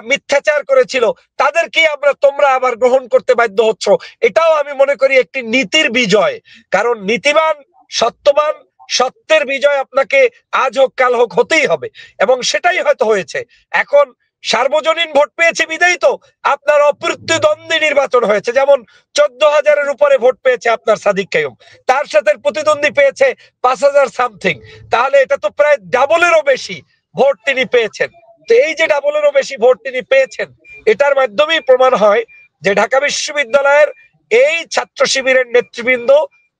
মিথ্যাচার করেছিল, তাদেরকে তোমরা আবার গ্রহণ করতে বাধ্য হচ্ছ। এটাও আমি মনে করি একটি নীতির বিজয়, কারণ নীতিবান সত্যবান সত্যের বিজয় আপনাকে আজ হোক কাল হোক হতেই হবে, এবং সেটাই হয়তো হয়েছে। এখন সার্বজনীন ভোট পেয়েছে বিদায়ী তো আপনার অপ্রতিদ্বন্দ্বী নির্বাচন হয়েছে, যেমন 14,000-এর উপরে ভোট পেয়েছে আপনার সাদিক কাইয়ুম, তার সাথে প্রতিদ্বন্দ্বী পেয়েছে 5,000 সামথিং, তাহলে এটা তো প্রায় ডাবলেরও বেশি ভোট তিনি পেয়েছেন। তো এই যে ডাবলেরও বেশি ভোট তিনি পেয়েছেন, এটার মাধ্যমেই প্রমাণ হয় যে ঢাকা বিশ্ববিদ্যালয়ের এই ছাত্র শিবিরের নেতৃবৃন্দ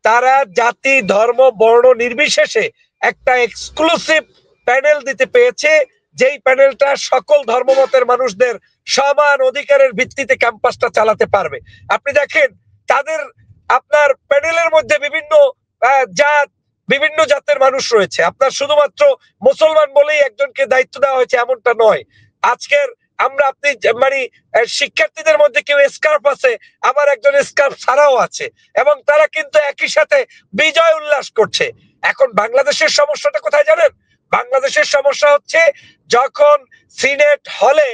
তারা জাতি ধর্ম বর্ণ নির্বিশেষে একটা এক্সক্লুসিভ প্যানেল দিতে পেরেছে, যেই প্যানেলটা সকল ধর্মমতের মানুষদের সমান অধিকারের ভিত্তিতে ক্যাম্পাসটা চালাতে পারবে। আপনি দেখেন তাদের আপনার প্যানেলের মধ্যে জাত বিভিন্ন জাতের মানুষ রয়েছে, আপনার শুধুমাত্র মুসলমান বলেই একজনকে দায়িত্ব দেওয়া হয়েছে এমনটা নয়। আজকের আপনি মানে শিক্ষার্থীদের মধ্যে কেউ স্কার্ফ আছে, আবার একজন স্কার্ফ ছাড়াও আছে, এবং তারা কিন্তু একই সাথে বিজয় উল্লাস করছে। এখন বাংলাদেশের সমস্যাটা কোথায় জানেন? বাংলাদেশের সমস্যা হচ্ছে যখন সিনেট হলে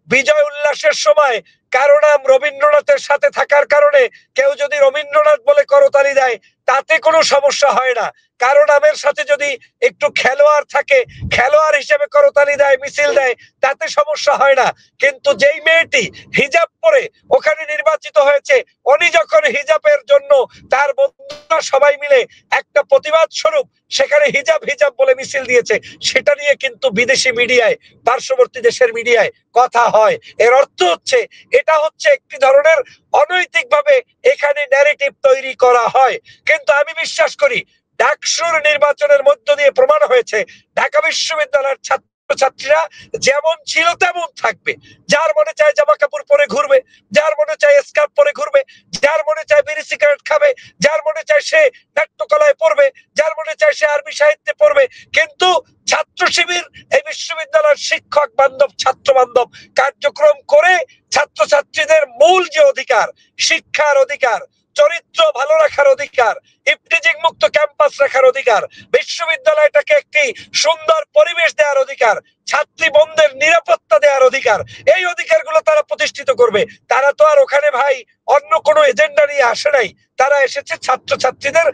বিজয় উল্লাসের সময় কারো নাম রবীন্দ্রনাথের সাথে থাকার কারণে কেউ যদি রবীন্দ্রনাথ বলে করতালি দেয় তাতে কোনো সমস্যা হয় না, কারো নামের সাথে যদি একটু খেলোয়াড় থাকে খেলোয়াড় হিসেবে করতালি দেয় মিছিল দেয় তাতে সমস্যা হয় না। কিন্তু যেই মেয়েটি হিজাব পরে ওখানে নির্বাচিত হয়েছে, উনি যখন হিজাবের জন্য তার বন্ধুরা সবাই মিলে একটা প্রতিবাদ স্বরূপ সেখানে হিজাব হিজাব বলে মিছিল দিয়েছে, সেটা নিয়ে কিন্তু বিদেশি মিডিয়ায় পার্শ্ববর্তী দেশের মিডিয়ায় কথা হয়। এর অর্থ হচ্ছে এটা হচ্ছে একটি ধরনের অনৈতিকভাবে এখানে ন্যারেটিভ তৈরি করা হয়। কিন্তু আমি বিশ্বাস করি ডাকসুর নির্বাচনের মধ্য দিয়ে প্রমাণ হয়েছে ঢাকা বিশ্ববিদ্যালয়ের ছাত্রছাত্রীরা যেমন ছিল তেমন থাকবে। যার মনে চায় জামা কাপড় পরে ঘুরবে, যার মনে চায় স্কার্ফ পরে ঘুরবে, যার মনে চায় বিড়ি সিগারেট খাবে, যার মনে চায় সে নাট্যকলায় পড়বে, যার মনে চায় সে আরবি সাহিত্যে পড়বে। কিন্তু ছাত্র শিবির এই বিশ্ববিদ্যালয়ের শিক্ষক বান্ধব ছাত্র বান্ধব কার্যক্রম করে ছাত্রছাত্রীদের মূল যে অধিকার, শিক্ষার অধিকার, চরিত্র ভালো রাখার অধিকার, ইফটিজিং মুক্ত ক্যাম্পাস রাখার অধিকার, বিশ্ববিদ্যালয়টাকে একটি সুন্দর পরিবেশ দেওয়ার অধিকার, ছাত্রী বন্ধের নিরাপত্তা দেওয়ার অধিকার, এই অধিকারগুলো তারা প্রতিষ্ঠিত করবে। তারা তো আর ওখানে ভাই অন্য কোনো এজেন্ডা নিয়ে আসে নাই, তারা এসেছে ছাত্রছাত্রীদের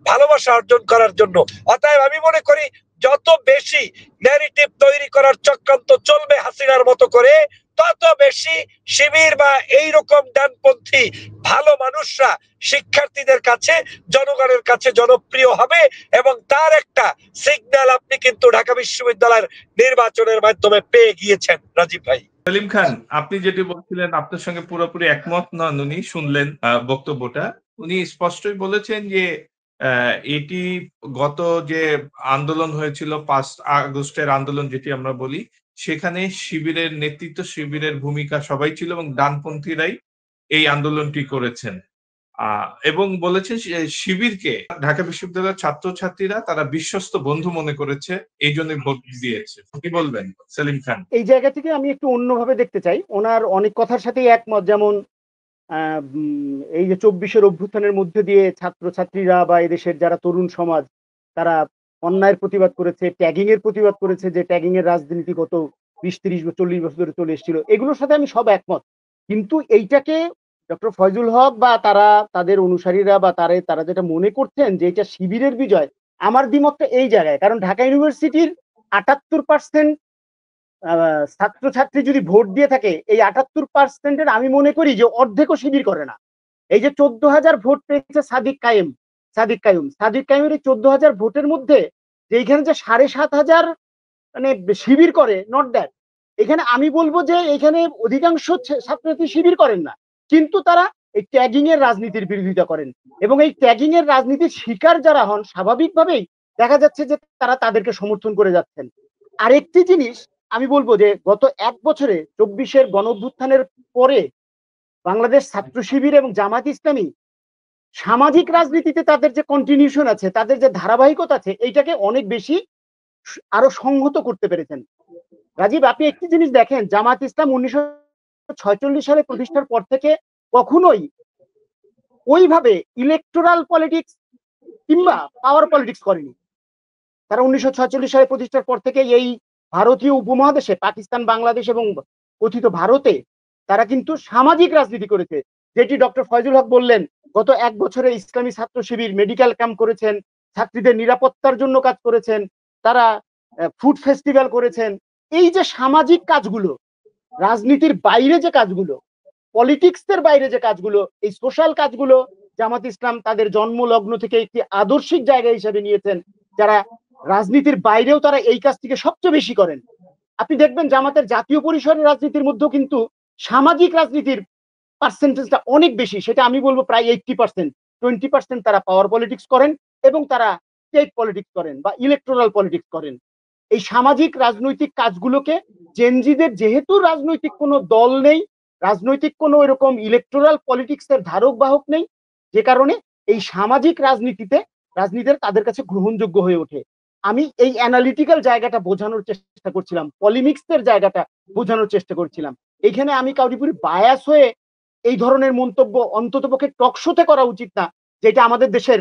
ভালোবাসা অর্জন করার জন্য। অতএব আমি মনে করি যত বেশি ন্যারেটিভ তৈরি করার চক্রান্ত চলবে হাসিনার মতো করে, তত বেশি শিবির বা এইরকম ডানপন্থী ভালো মানুষরা শিক্ষার্থীদের কাছে জনগণের কাছে জনপ্রিয় হবে, এবং তার একটা সিগন্যাল আপনি কিন্তু ঢাকা বিশ্ববিদ্যালয়ের নির্বাচনের মাধ্যমে পেয়ে গিয়েছেন। রাজীব ভাই, সেলিম খান, আপনি যেটি বলছিলেন আপনার সঙ্গে পুরোপুরি একমত নন। উনি শুনলেন বক্তব্যটা, উনি স্পষ্টই বলেছেন যে এটি গত যে আন্দোলন হয়েছিল 5 আগস্টের আন্দোলন যেটি আমরা বলি, সেখানে শিবিরের নেতৃত্ব শিবিরের ভূমিকা সবাই ছিল এবং ডানপন্থীরাই এই আন্দোলনটি করেছেন। এবং বলেছে শিবিরকে ঢাকা বিশ্ববিদ্যালয়ের ছাত্রছাত্রীরা তারা বিশ্বস্ত বন্ধু মনে করেছে, এই জন্য ভোট দিয়েছে। কি বলবেন সেলিম খান? এই জায়গা থেকে আমি একটু অন্যভাবে দেখতে চাই। ওনার অনেক কথার সাথেই একমত। যেমন এই যে 24-এর অভ্যুত্থানের মধ্যে দিয়ে ছাত্রছাত্রীরা বা এদেশের যারা তরুণ সমাজ তারা অন্যায়ের প্রতিবাদ করেছে, ট্যাগিং এর প্রতিবাদ করেছে, যে ট্যাগিং এর রাজনীতি গত 20-30 বা 40 বছর ধরে চলে এসেছিল, এগুলোর সাথে আমি সব একমত। কিন্তু এইটাকে ডক্টর ফয়জুল হক বা তাদের অনুসারীরা বা তারা যেটা মনে করছেন যে এটা শিবিরের বিজয়, আমার দ্বিমতটা এই জায়গায়। কারণ ঢাকা ইউনিভার্সিটির 78% ছাত্রছাত্রী যদি ভোট দিয়ে থাকে, এই 78%-এর আমি মনে করি যে অর্ধেকও শিবির করে না। এই যে 14,000 ভোট পেয়েছে সাদিক কাইয়ুমের এই 14,000 ভোটের মধ্যে যে এইখানে যে 7,500 মানে শিবির করে, নট দ্যাট। এখানে আমি বলবো যে এখানে অধিকাংশ ছাত্রছাত্রী শিবির করেন না, কিন্তু তারা এই ট্যাগিং এর রাজনীতির বিরোধিতা করেন, এবং এই ট্যাগিং এর রাজনীতির শিকার যারা হন স্বাভাবিকভাবেই দেখা যাচ্ছে যে তারা তাদেরকে সমর্থন করে যাচ্ছেন। আরেকটি জিনিস আমি বলবো যে গত 1 বছরে 24-এর গণঅভ্যুত্থানের পরে বাংলাদেশ ছাত্র শিবির এবং জামায়াত ইসলামী সামাজিক রাজনীতিতে তাদের যে কন্টিনিউশন আছে, তাদের যে ধারাবাহিকতা আছে, এইটাকে অনেক বেশি আরো সংহত করতে পেরেছেন। রাজীব, আপনি একটি জিনিস দেখেন, জামায়াত ইসলাম 1946 সালে প্রতিষ্ঠার পর থেকে কখনোই ওইভাবে ইলেকটোরাল পলিটিক্স কিংবা পাওয়ার পলিটিক্স করেনি। তারা 1946 সালে প্রতিষ্ঠার পর থেকে এই ভারতীয় উপমহাদেশে পাকিস্তান, বাংলাদেশ এবং কথিত ভারতে তারা কিন্তু সামাজিক রাজনীতি করেছে, যেটি ডক্টর ফয়জুল হক বললেন। গত 1 বছরে ইসলামী ছাত্র শিবির মেডিকেল ক্যাম্প করেছেন, ছাত্রীদের নিরাপত্তার জন্য কাজ করেছেন, তারা ফুড ফেস্টিভ্যাল করেছেন। এই যে সামাজিক কাজগুলো, রাজনীতির বাইরে যে কাজগুলো, পলিটিক্সের বাইরে যে কাজগুলো, এই সোশ্যাল কাজগুলো জামাত ইসলাম তাদের জন্ম লগ্ন থেকে একটি আদর্শিক জায়গা হিসেবে নিয়েছেন। যারা রাজনীতির বাইরেও তারা এই কাজটিকে সবচেয়ে বেশি করেন। আপনি দেখবেন জামাতের জাতীয় পরিসরের রাজনীতির মধ্যেও কিন্তু সামাজিক রাজনীতির পার্সেন্টেজটা অনেক বেশি। সেটা আমি বলবো প্রায় 80%। 20% তারা পাওয়ার পলিটিক্স করেন এবং তারা স্টেট পলিটিক্স করেন বা ইলেকটোরাল পলিটিক্স করেন। এই সামাজিক রাজনৈতিক কাজগুলোকে জেনজিদের যেহেতু রাজনৈতিক কোনো দল নেই, রাজনৈতিক কোনো এরকম ইলেকটোরাল পলিটিক্সের ধারক বাহক নেই, যে কারণে এই সামাজিক রাজনীতির তাদের কাছে গ্রহণযোগ্য হয়ে ওঠে। আমি এই অ্যানালিটিক্যাল জায়গাটা বোঝানোর চেষ্টা করছিলাম, পলিমিক্সের জায়গাটা বোঝানোর চেষ্টা করছিলাম। এখানে আমি কাউরি বায়াস হয়ে এই ধরনের মন্তব্য অন্ততপক্ষে টকশোতে করা উচিত না, যেটা আমাদের দেশের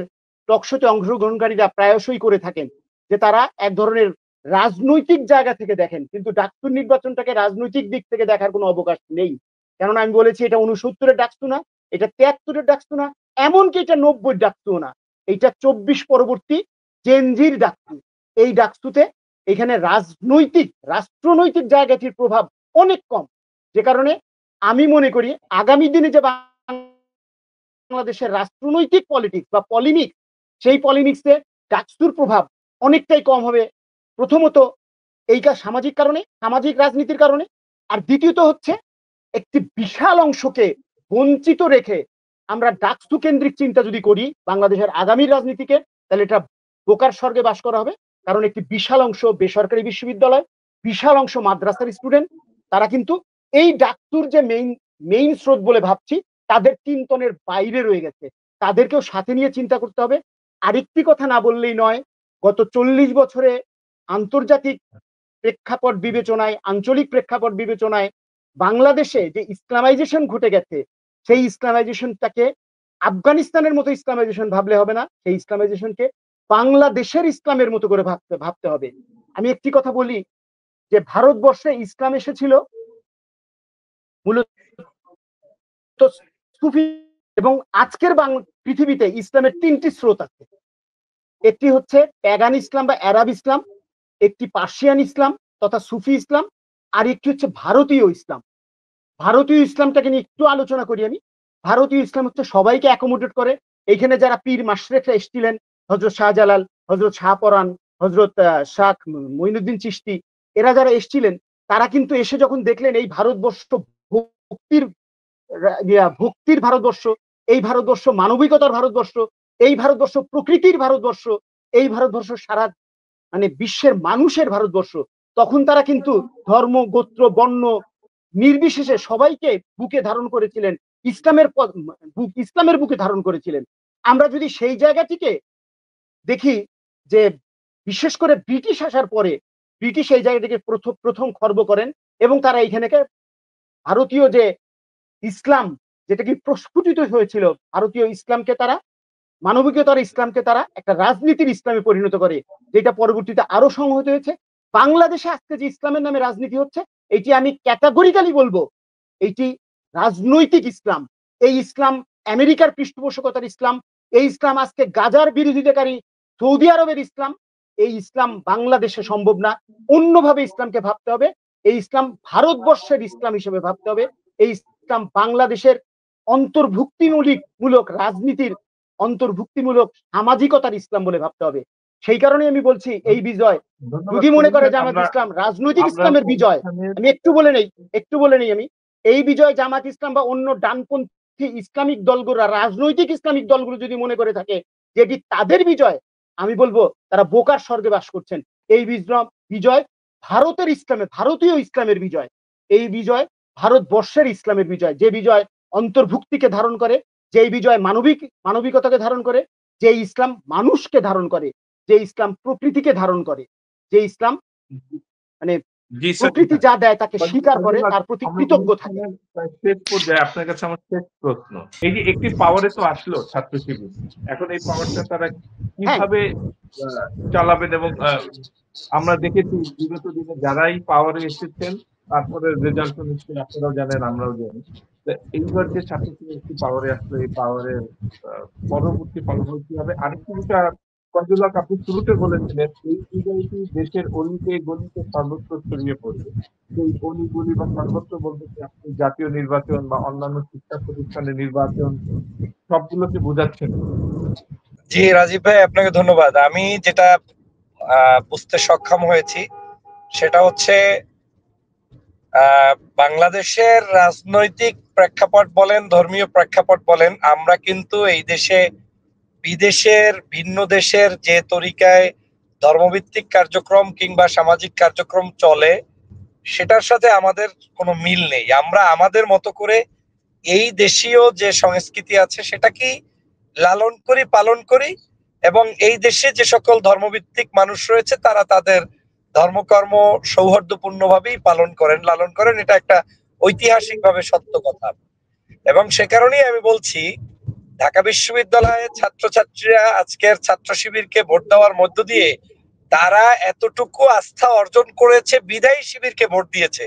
টকশোতে অংশগ্রহণকারীরা প্রায়শই করে থাকেন, যে তারা এক ধরনের রাজনৈতিক জায়গা থেকে দেখেন, কিন্তু ডাকসুর নির্বাচনটাকে রাজনৈতিক দিক থেকে দেখার কোনো অবকাশ নেই। কেননা আমি বলেছি এটা 69-এর ডাকসু না, এটা 73-এর ডাকসু না, এমনকি এটা 90-এর ডাকসু না, এইটা 24 পরবর্তী জেনজির ডাকসু। এই ডাকসুতে এখানে রাষ্ট্রনৈতিক জায়গাটির প্রভাব অনেক কম, যে কারণে আমি মনে করি আগামী দিনে যে বাংলাদেশের রাষ্ট্রনৈতিক পলিটিক্স বা পলিমিক্স, সেই পলিমিক্সে ডাকসুর প্রভাব অনেকটাই কম হবে। প্রথমত এই সামাজিক রাজনীতির কারণে, আর দ্বিতীয়ত হচ্ছে একটি বিশাল অংশকে বঞ্চিত রেখে আমরা ডাকসু কেন্দ্রিক চিন্তা যদি করি বাংলাদেশের আগামী রাজনীতিকে, তাহলে এটা বোকার স্বর্গে বাস করা হবে। কারণ একটি বিশাল অংশ বেসরকারি বিশ্ববিদ্যালয়, বিশাল অংশ মাদ্রাসার স্টুডেন্ট, তারা কিন্তু এই ডাকসুর যে মেইন স্রোত বলে ভাবছি তাদের 3 টনের বাইরে রয়ে গেছে। তাদেরকেও সাথে নিয়ে চিন্তা করতে হবে। আরেকটি কথা না বললেই নয়, গত 40 বছরে আন্তর্জাতিক প্রেক্ষাপট বিবেচনায়, আঞ্চলিক প্রেক্ষাপট বিবেচনায় বাংলাদেশে যে ইসলামাইজেশন ঘটে গেছে, সেই ইসলামাইজেশনটাকে আফগানিস্তানের মতো ইসলামাইজেশন ভাবলে হবে না, সেই ইসলামাইজেশনকে বাংলাদেশের ইসলামের মতো করে ভাবতে হবে। আমি একটি কথা বলি, যে ভারতবর্ষে ইসলাম এসেছিল মূলত সুফি, এবং আজকের পৃথিবীতে ইসলামের 3টি স্রোত আছে। একটি হচ্ছে প্যাগান ইসলাম বা আরব ইসলাম, একটি পার্সিয়ান ইসলাম তথা সুফি ইসলাম, আর একটি হচ্ছে ভারতীয় ইসলাম। ভারতীয় ইসলামটাকে নিয়ে একটু আলোচনা করি আমি। ভারতীয় ইসলাম হচ্ছে সবাইকে অ্যাকোমোডেট করে। এইখানে যারা পীর মাশরেকরা এসেছিলেন, হযরত শাহজালাল, হযরত শাহপরান, হযরত শাহ মঈনুদ্দিন চিশতি, এরা যারা এসেছিলেন, তারা কিন্তু এসে যখন দেখলেন এই ভারতবর্ষ ভক্তির ভারতবর্ষ, এই ভারতবর্ষ মানবিকতার ভারতবর্ষ, এই ভারতবর্ষ প্রকৃতির ভারতবর্ষ, এই ভারতবর্ষ সারা বিশ্বের মানুষের ভারতবর্ষ, তখন তারা কিন্তু ধর্ম, গোত্র, বর্ণ নির্বিশেষে সবাইকে বুকে ধারণ করেছিলেন, ইসলামের বুকে ধারণ করেছিলেন। আমরা যদি সেই জায়গাটিকে দেখি, যে বিশেষ করে ব্রিটিশ আসার পরে ব্রিটিশ এই জায়গাটিকে প্রথম খর্ব করেন, এবং তারা এইখানেকে ভারতীয় যে ইসলাম, যেটা কি প্রস্ফুটিত হয়েছিল, ভারতীয় ইসলামকে তারা, মানবিকতার ইসলামকে তারা একটা রাজনীতির ইসলামে পরিণত করে, যেটা পরবর্তীতে আরো সংহত হয়েছে। বাংলাদেশে আজকে যে ইসলামের নামে রাজনীতি হচ্ছে, এটি আমি ক্যাটাগরিক্যালি বলবো এটি রাজনৈতিক ইসলাম। এই ইসলাম আমেরিকার পৃষ্ঠপোষকতার ইসলাম, এই ইসলাম আজকে গাজার বিরোধিতাকারী সৌদি আরবের ইসলাম। এই ইসলাম বাংলাদেশে সম্ভব না, অন্যভাবে ইসলামকে ভাবতে হবে। এই ইসলাম ভারতবর্ষের ইসলাম হিসেবে ভাবতে হবে। এই ইসলাম বাংলাদেশের অন্তর্ভুক্তিমূলক রাজনীতির, অন্তর্ভুক্তিমূলক সামাজিকতার ইসলাম বলে ভাবতে হবে। সেই কারণে আমি বলছি এই বিজয় যদি মনে করে জামাত ইসলাম রাজনৈতিক ইসলামের বিজয়, আমি একটু বলে নেই আমি, এই বিজয় জামাত ইসলাম বা অন্য ডানপন্থী ইসলামিক দলগুলো, রাজনৈতিক ইসলামিক দলগুলো যদি মনে করে থাকে যেটি তাদের বিজয়, আমি বলবো তারা বোকার স্বর্গে বাস করছেন। এই বিজয় ভারতের ইসলামের, ভারতীয় ইসলামের বিজয়। এই বিজয় ভারতবর্ষের ইসলামের বিজয়, যে বিজয় অন্তর্ভুক্তিকে ধারণ করে, যে বিজয় মানবিকতাকে ধারণ করে, যে ইসলাম মানুষকে ধারণ করে, যে ইসলাম প্রকৃতিকে ধারণ করে, যে ইসলাম জি সেলিম প্রকৃতি ভাই। যা দেয় তাকে স্বীকার করে, ফজলুল হক, তার প্রতি আমরা কৃতজ্ঞ থাকে। অনুষ্ঠানের প্রায় শেষ পর্যায়ে আপনার কাছে আমার শেষ প্রশ্ন। এই যে একটি পাওয়ারে তো আসলো ছাত্র শিবির। এখন এই পাওয়ারটা তারা হ্যাঁ, কিভাবে আ চালাবেন এবং আমরা দেখেছি বিগত দিনে যারাই পাওয়ারে এসেছেন তারপরে রেজাল্ট তো নিশ্চয়ই আপনারাও জানেন, আমরাও জানি। তো এইবার যে ছাত্র শিবির একটি পাওয়ারে আসলো, এই পাওয়ারের আ পরবর্তী ফলাফল কি হবে? আরেকটি বিষয় ফজলুল হক, আপনি শুরুতে বলেছিলেন এই বিজয়টি দেশের অলিতে গলিতে সর্বত্র ছড়িয়ে পড়বে। সেই অলি-গলি বা সর্বত্র বলতে কি আপনি জাতীয় নির্বাচন বা অন্যান্য শিক্ষা প্রতিষ্ঠানের নির্বাচন সবগুলোকে বোঝাচ্ছেন? জি রাজীব ভাই, আপনাকে ধন্যবাদ। আমি যেটা বুঝতে সক্ষম হয়েছি সেটা হচ্ছে বাংলাদেশের রাজনৈতিক প্রেক্ষাপট বলেন, ধর্মীয় প্রেক্ষাপট বলেন, আমরা কিন্তু এই দেশে বিদেশের ভিন্ন দেশের যে তরিকায় ধর্মভিত্তিক কার্যক্রম কিংবা সামাজিক কার্যক্রম চলে সেটার সাথে আমাদের কোনো মিল নেই। আমরা আমাদের মতো করে এই দেশীয় যে সংস্কৃতি আছে সেটাকেই লালন করি, পালন করি, এবং এই দেশে যে সকল ধর্মভিত্তিক মানুষ রয়েছে তারা তাদের ধর্মকর্ম সৌহার্দ্যপূর্ণভাবেই পালন করেন, লালন করেন। এটা একটা ঐতিহাসিকভাবে সত্য কথা। এবং সে কারণেই আমি বলছি, ঢাকা বিশ্ববিদ্যালয়ের ছাত্রছাত্রীরা আজকের ছাত্র শিবিরকে ভোট দেওয়ার মধ্য দিয়ে তারা এতটুকু আস্থা অর্জন করেছে বিদায়ী শিবিরকে ভোট দিয়েছে।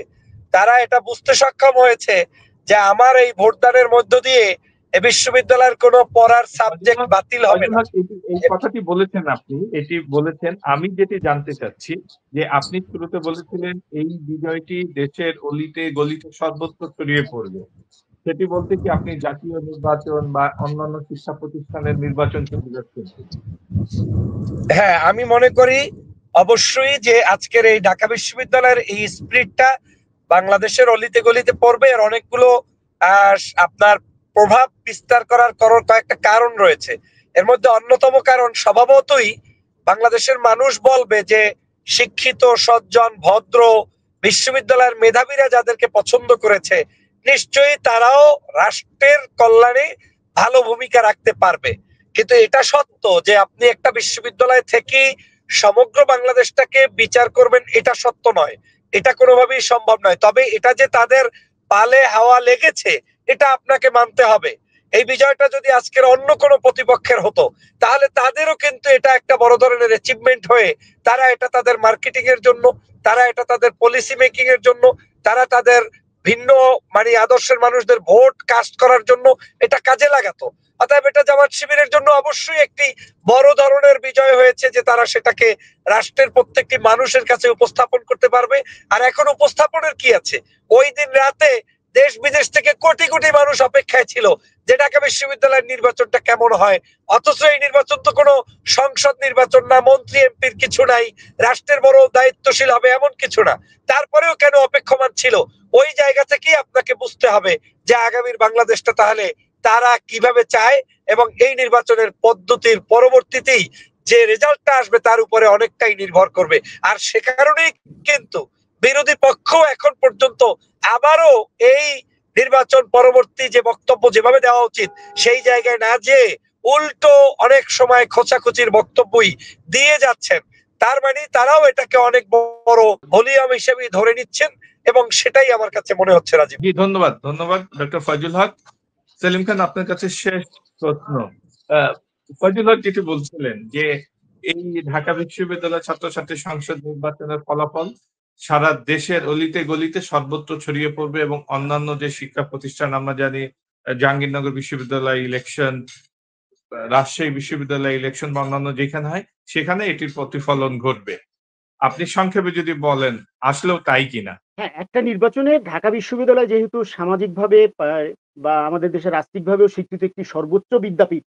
তারা এটা বুঝতে সক্ষম হয়েছে যে আমার এই ভোটদানের মধ্য দিয়ে এ বিশ্ববিদ্যালয়ের কোনো পড়ার ফজলুল সাবজেক্ট হক, বাতিল হবে না। এই কথাটি বলেছেন আপনি, এটি বলেছেন। আমি যেটি জানতে চাচ্ছি যে আপনি শুরুতে বলেছিলেন এই বিজয়টি দেশের অলিতে গলিতে সর্বত্র ছড়িয়ে পড়বে। সেটি বলতে কি আপনি জাতীয় নির্বাচন বা অন্যান্য শিক্ষা প্রতিষ্ঠানের নির্বাচনকে বোঝাচ্ছেন কিনা? হ্যাঁ, আমি মনে করি অবশ্যই যে আজকের এই ঢাকা বিশ্ববিদ্যালয়ের এই স্পিরিটটা বাংলাদেশের অলিতে গলিতে পড়বে। এর অনেকগুলো আপনার প্রভাব বিস্তার করার কয়েকটা কারণ রয়েছে। এর মধ্যে অন্যতম কারণ, স্বভাবতই বাংলাদেশের মানুষ বলবে যে শিক্ষিত, সজ্জন, ভদ্র বিশ্ববিদ্যালয়ের মেধাবীরা যাদেরকে পছন্দ করেছে নিশ্চয়ই তারাও রাষ্ট্রের কল্যাণে ভালো ভূমিকা রাখতে পারবে। কিন্তু এটা সত্য যে আপনি একটা বিশ্ববিদ্যালয় থেকে সমগ্র বাংলাদেশটাকে বিচার করবেন, এটা সত্য নয়, এটা কোনোভাবেই সম্ভব নয়। তবে এটা যে তাদের পালে হাওয়া লেগেছে এটা আপনাকে মানতে হবে। এই বিজয়টা যদি আজকের অন্য কোনো প্রতিপক্ষের হতো তাহলে তাদেরও কিন্তু এটা একটা বড় ধরনের অ্যাচিভমেন্ট হয়ে তারা এটা তাদের মার্কেটিং এর জন্য, তারা এটা তাদের পলিসি মেকিং এর জন্য, তারা তাদের ভিন্ন আদর্শের মানুষদের ভোট কাস্ট করার জন্য এটা কাজে লাগাতো। অতএব এটা জামাত শিবিরের জন্য অবশ্যই একটি বড় ধরনের বিজয় হয়েছে যে তারা সেটাকে রাষ্ট্রের প্রত্যেকটি মানুষের কাছে উপস্থাপন করতে পারবে। আর এখন উপস্থাপনের কি আছে, ওই দিন রাতে দেশ বিদেশ থেকে কোটি কোটি মানুষ অপেক্ষায় ছিল যে ঢাকা বিশ্ববিদ্যালয়ের নির্বাচনটা কেমন হয়। অথচ এই নির্বাচন তো কোনো সংসদ নির্বাচন না, মন্ত্রী এমপির কিছু নাই, রাষ্ট্রের বড় দায়িত্বশীল হবে এমন কিছু না। তারপরেও কেন অপেক্ষমান ছিল, ওই জায়গা থেকেই আপনাকে বুঝতে হবে যে আগামীর বাংলাদেশটা তাহলে তারা কিভাবে চায়, এবং এই নির্বাচনের পদ্ধতির পরবর্তীতেই যে রেজাল্টটা আসবে তার উপরে অনেকটাই নির্ভর করবে। আর সে কারণেই কিন্তু বিরোধী পক্ষ এখন পর্যন্ত আবারও এই নির্বাচন পরবর্তী যে বক্তব্য যেভাবে দেওয়া উচিত সেই জায়গায় না যেয়ে উল্টো অনেক সময় খোঁচাখুচির বক্তব্যই দিয়ে যাচ্ছেন। তার মানে তারাও এটাকে অনেক বড় ভলিউম হিসেবে ধরে নিচ্ছেন, এবং সেটাই আমার কাছে মনে হচ্ছে। রাজীব, জি ধন্যবাদ, ধন্যবাদ ডক্টর ফয়জুল হক। সেলিম খান, আপনার কাছে শেষ প্রশ্ন। আ ফয়জুল হক যেটি বলছিলেন যে এই ঢাকা বিশ্ববিদ্যালয় ছাত্রছাত্রী সংসদ নির্বাচনের ফলাফল সারা দেশের অলিতে গলিতে সর্বত্র ছড়িয়ে পড়বে এবং অন্যান্য যে শিক্ষা প্রতিষ্ঠান আমরা জানি, জাহাঙ্গীরনগর বিশ্ববিদ্যালয় ইলেকশন, রাজশাহী বিশ্ববিদ্যালয় ইলেকশন বা অন্যান্য যেখানে হয় সেখানে এটির প্রতিফলন ঘটবে। আপনি সংক্ষেপে যদি বলেন আসলেও তাই কিনা? হ্যাঁ, একটা নির্বাচনে ঢাকা বিশ্ববিদ্যালয় যেহেতু সামাজিকভাবে বা আমাদের দেশের রাষ্ট্রিকভাবেও স্বীকৃত একটি সর্বোচ্চ বিদ্যাপীঠ,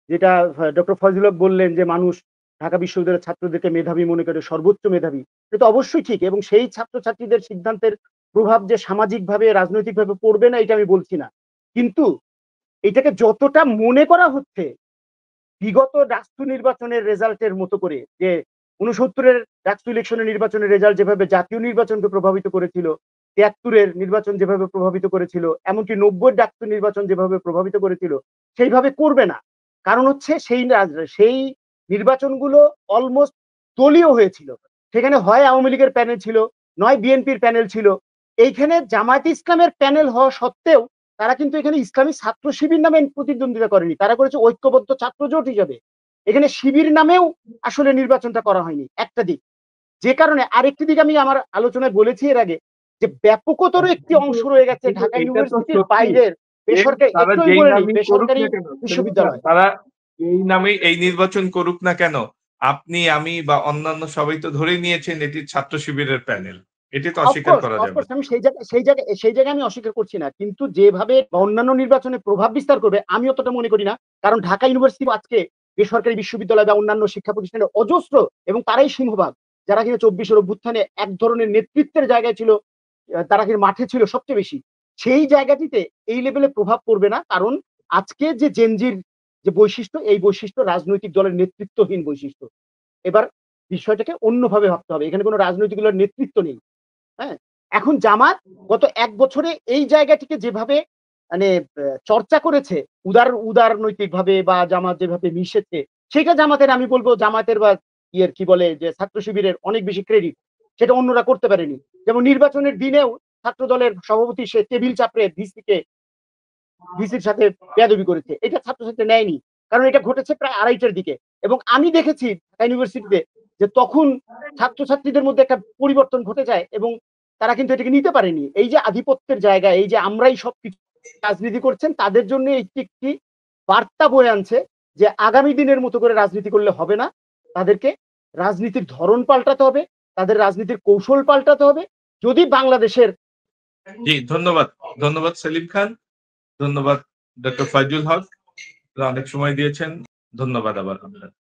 যেটা ডক্টর ফজলুল হক বললেন যে মানুষ ঢাকা বিশ্ববিদ্যালয়ের ছাত্রদেরকে মেধাবী মনে করে, সর্বোচ্চ মেধাবী। এটা অবশ্যই ঠিক, এবং সেই ছাত্রছাত্রীদের সিদ্ধান্তের প্রভাব যে সামাজিকভাবে রাজনৈতিকভাবে পড়বে না এটা আমি বলছি না। কিন্তু এটাকে যতটা মনে করা হচ্ছে বিগত ডাকসু নির্বাচনের রেজাল্টের মতো করে, যে ৬৯ ডাকসু ইলেকশনের নির্বাচনের রেজাল্ট যেভাবে জাতীয় নির্বাচনকে প্রভাবিত করেছিল, ৭৩ নির্বাচন যেভাবে প্রভাবিত করেছিল, এমনকি ৯০ ডাকসু নির্বাচন যেভাবে প্রভাবিত করেছিল, সেইভাবে করবে না। কারণ হচ্ছে সেই নির্বাচনগুলো অলমোস্ট দলীয় হয়েছিল। সেখানে হয় আওয়ামী লীগের প্যানেল ছিল, নয় বিএনপির প্যানেল ছিল। এইখানে জামায়াতে ইসলামের প্যানেল হওয়া সত্ত্বেও তারা কিন্তু এখানে ইসলামী ছাত্র শিবির নামে প্রতিদ্বন্দ্বিতা করেনি, তারা করেছে ঐক্যবদ্ধ ছাত্র জোট হিসাবে। এখানে শিবির নামেও আসলে নির্বাচনটা করা হয়নি, একটা দিক। যে কারণে আরেকটি দিক আমি আমার আলোচনায় বলেছি এর আগে, যে ব্যাপকতর একটি অংশ রয়ে গেছে কিন্তু ঢাকা এটা তো ইউনিভার্সিটির সত্যি। বাইরের বেসরকারি, তারা একটু আমি যেই বলে নিই, নামেই করুক বেসরকারি না কেন, বিশ্ববিদ্যালয়। তারা এই নামেই এই নির্বাচন করুক না কেন, আপনি আমি বা অন্যান্য সবাই তো ধরেই নিয়েছেন এটি ছাত্র শিবিরের প্যানেল। এটি তো অস্বীকার করা যাবে না। আমি সেই জায়গায় আমি অস্বীকার করছি না। কিন্তু যেভাবে অন্যান্য নির্বাচনে প্রভাব বিস্তার করবে আমি অতটা মনে করি না। কারণ ঢাকা ইউনিভার্সিটি আজকে বেসরকারি বিশ্ববিদ্যালয় বা অন্যান্য শিক্ষা প্রতিষ্ঠানের অজস্র, এবং তারাই সিংহভাগ, যারা কিনা ২৪-এর অভ্যুত্থানে এক ধরনের নেতৃত্বের জায়গায় ছিল, তারা কিন্তু মাঠে ছিল সবচেয়ে বেশি। সেই জায়গাটিতে এই লেভেলে প্রভাব পড়বে না। কারণ আজকে যে জেনজির যে বৈশিষ্ট্য, এই বৈশিষ্ট্য রাজনৈতিক দলের নেতৃত্বহীন বৈশিষ্ট্য। এবার বিষয়টাকে অন্যভাবে ভাবতে হবে। এখানে কোনো রাজনৈতিক দলের নেতৃত্ব নেই। হ্যাঁ? এখন জামাত গত ১ বছরে এই জায়গাটিকে যেভাবে মানে চর্চা করেছে উদারনৈতিকভাবে, বা জামাত যেভাবে মিশেছে, সেটা জামাতের, আমি বলব জামাতের বা কি বলে যে ছাত্র শিবিরের অনেক বেশি ক্রেডিট। সেটা অন্যরা করতে পারেনি। যেমন নির্বাচনের দিনেও ছাত্র দলের সভাপতি সে টেবিল চাপড়ে ভিসির সাথে বেয়াদবি করেছে। এটা ছাত্রছাত্রী নেয়নি। কারণ এটা ঘটেছে প্রায় ২:৩০টার দিকে। এবং আমি দেখেছি ঢাকা ইউনিভার্সিটিতে যে তখন ছাত্রছাত্রীদের মধ্যে একটা পরিবর্তন ঘটে যায়, এবং তারা কিন্তু এটাকে নিতে পারেনি। এই যে আধিপত্যের জায়গা, এই যে আমরাই সবকিছু, রাজনীতি করছেন তাদের জন্য একটি বার্তা বয়ে আনছে যে আগামী দিনের মতো করে রাজনীতি করলে হবে না। তাদেরকে রাজনীতির ধরন পাল্টাতে হবে, তাদের রাজনীতির কৌশল পাল্টাতে হবে। যদি বাংলাদেশের জি, ধন্যবাদ। ধন্যবাদ সেলিম খান। ধন্যবাদ ডক্টর ফয়জুল হক। অনেক সময় দিয়েছেন। ধন্যবাদ আবার আপনার।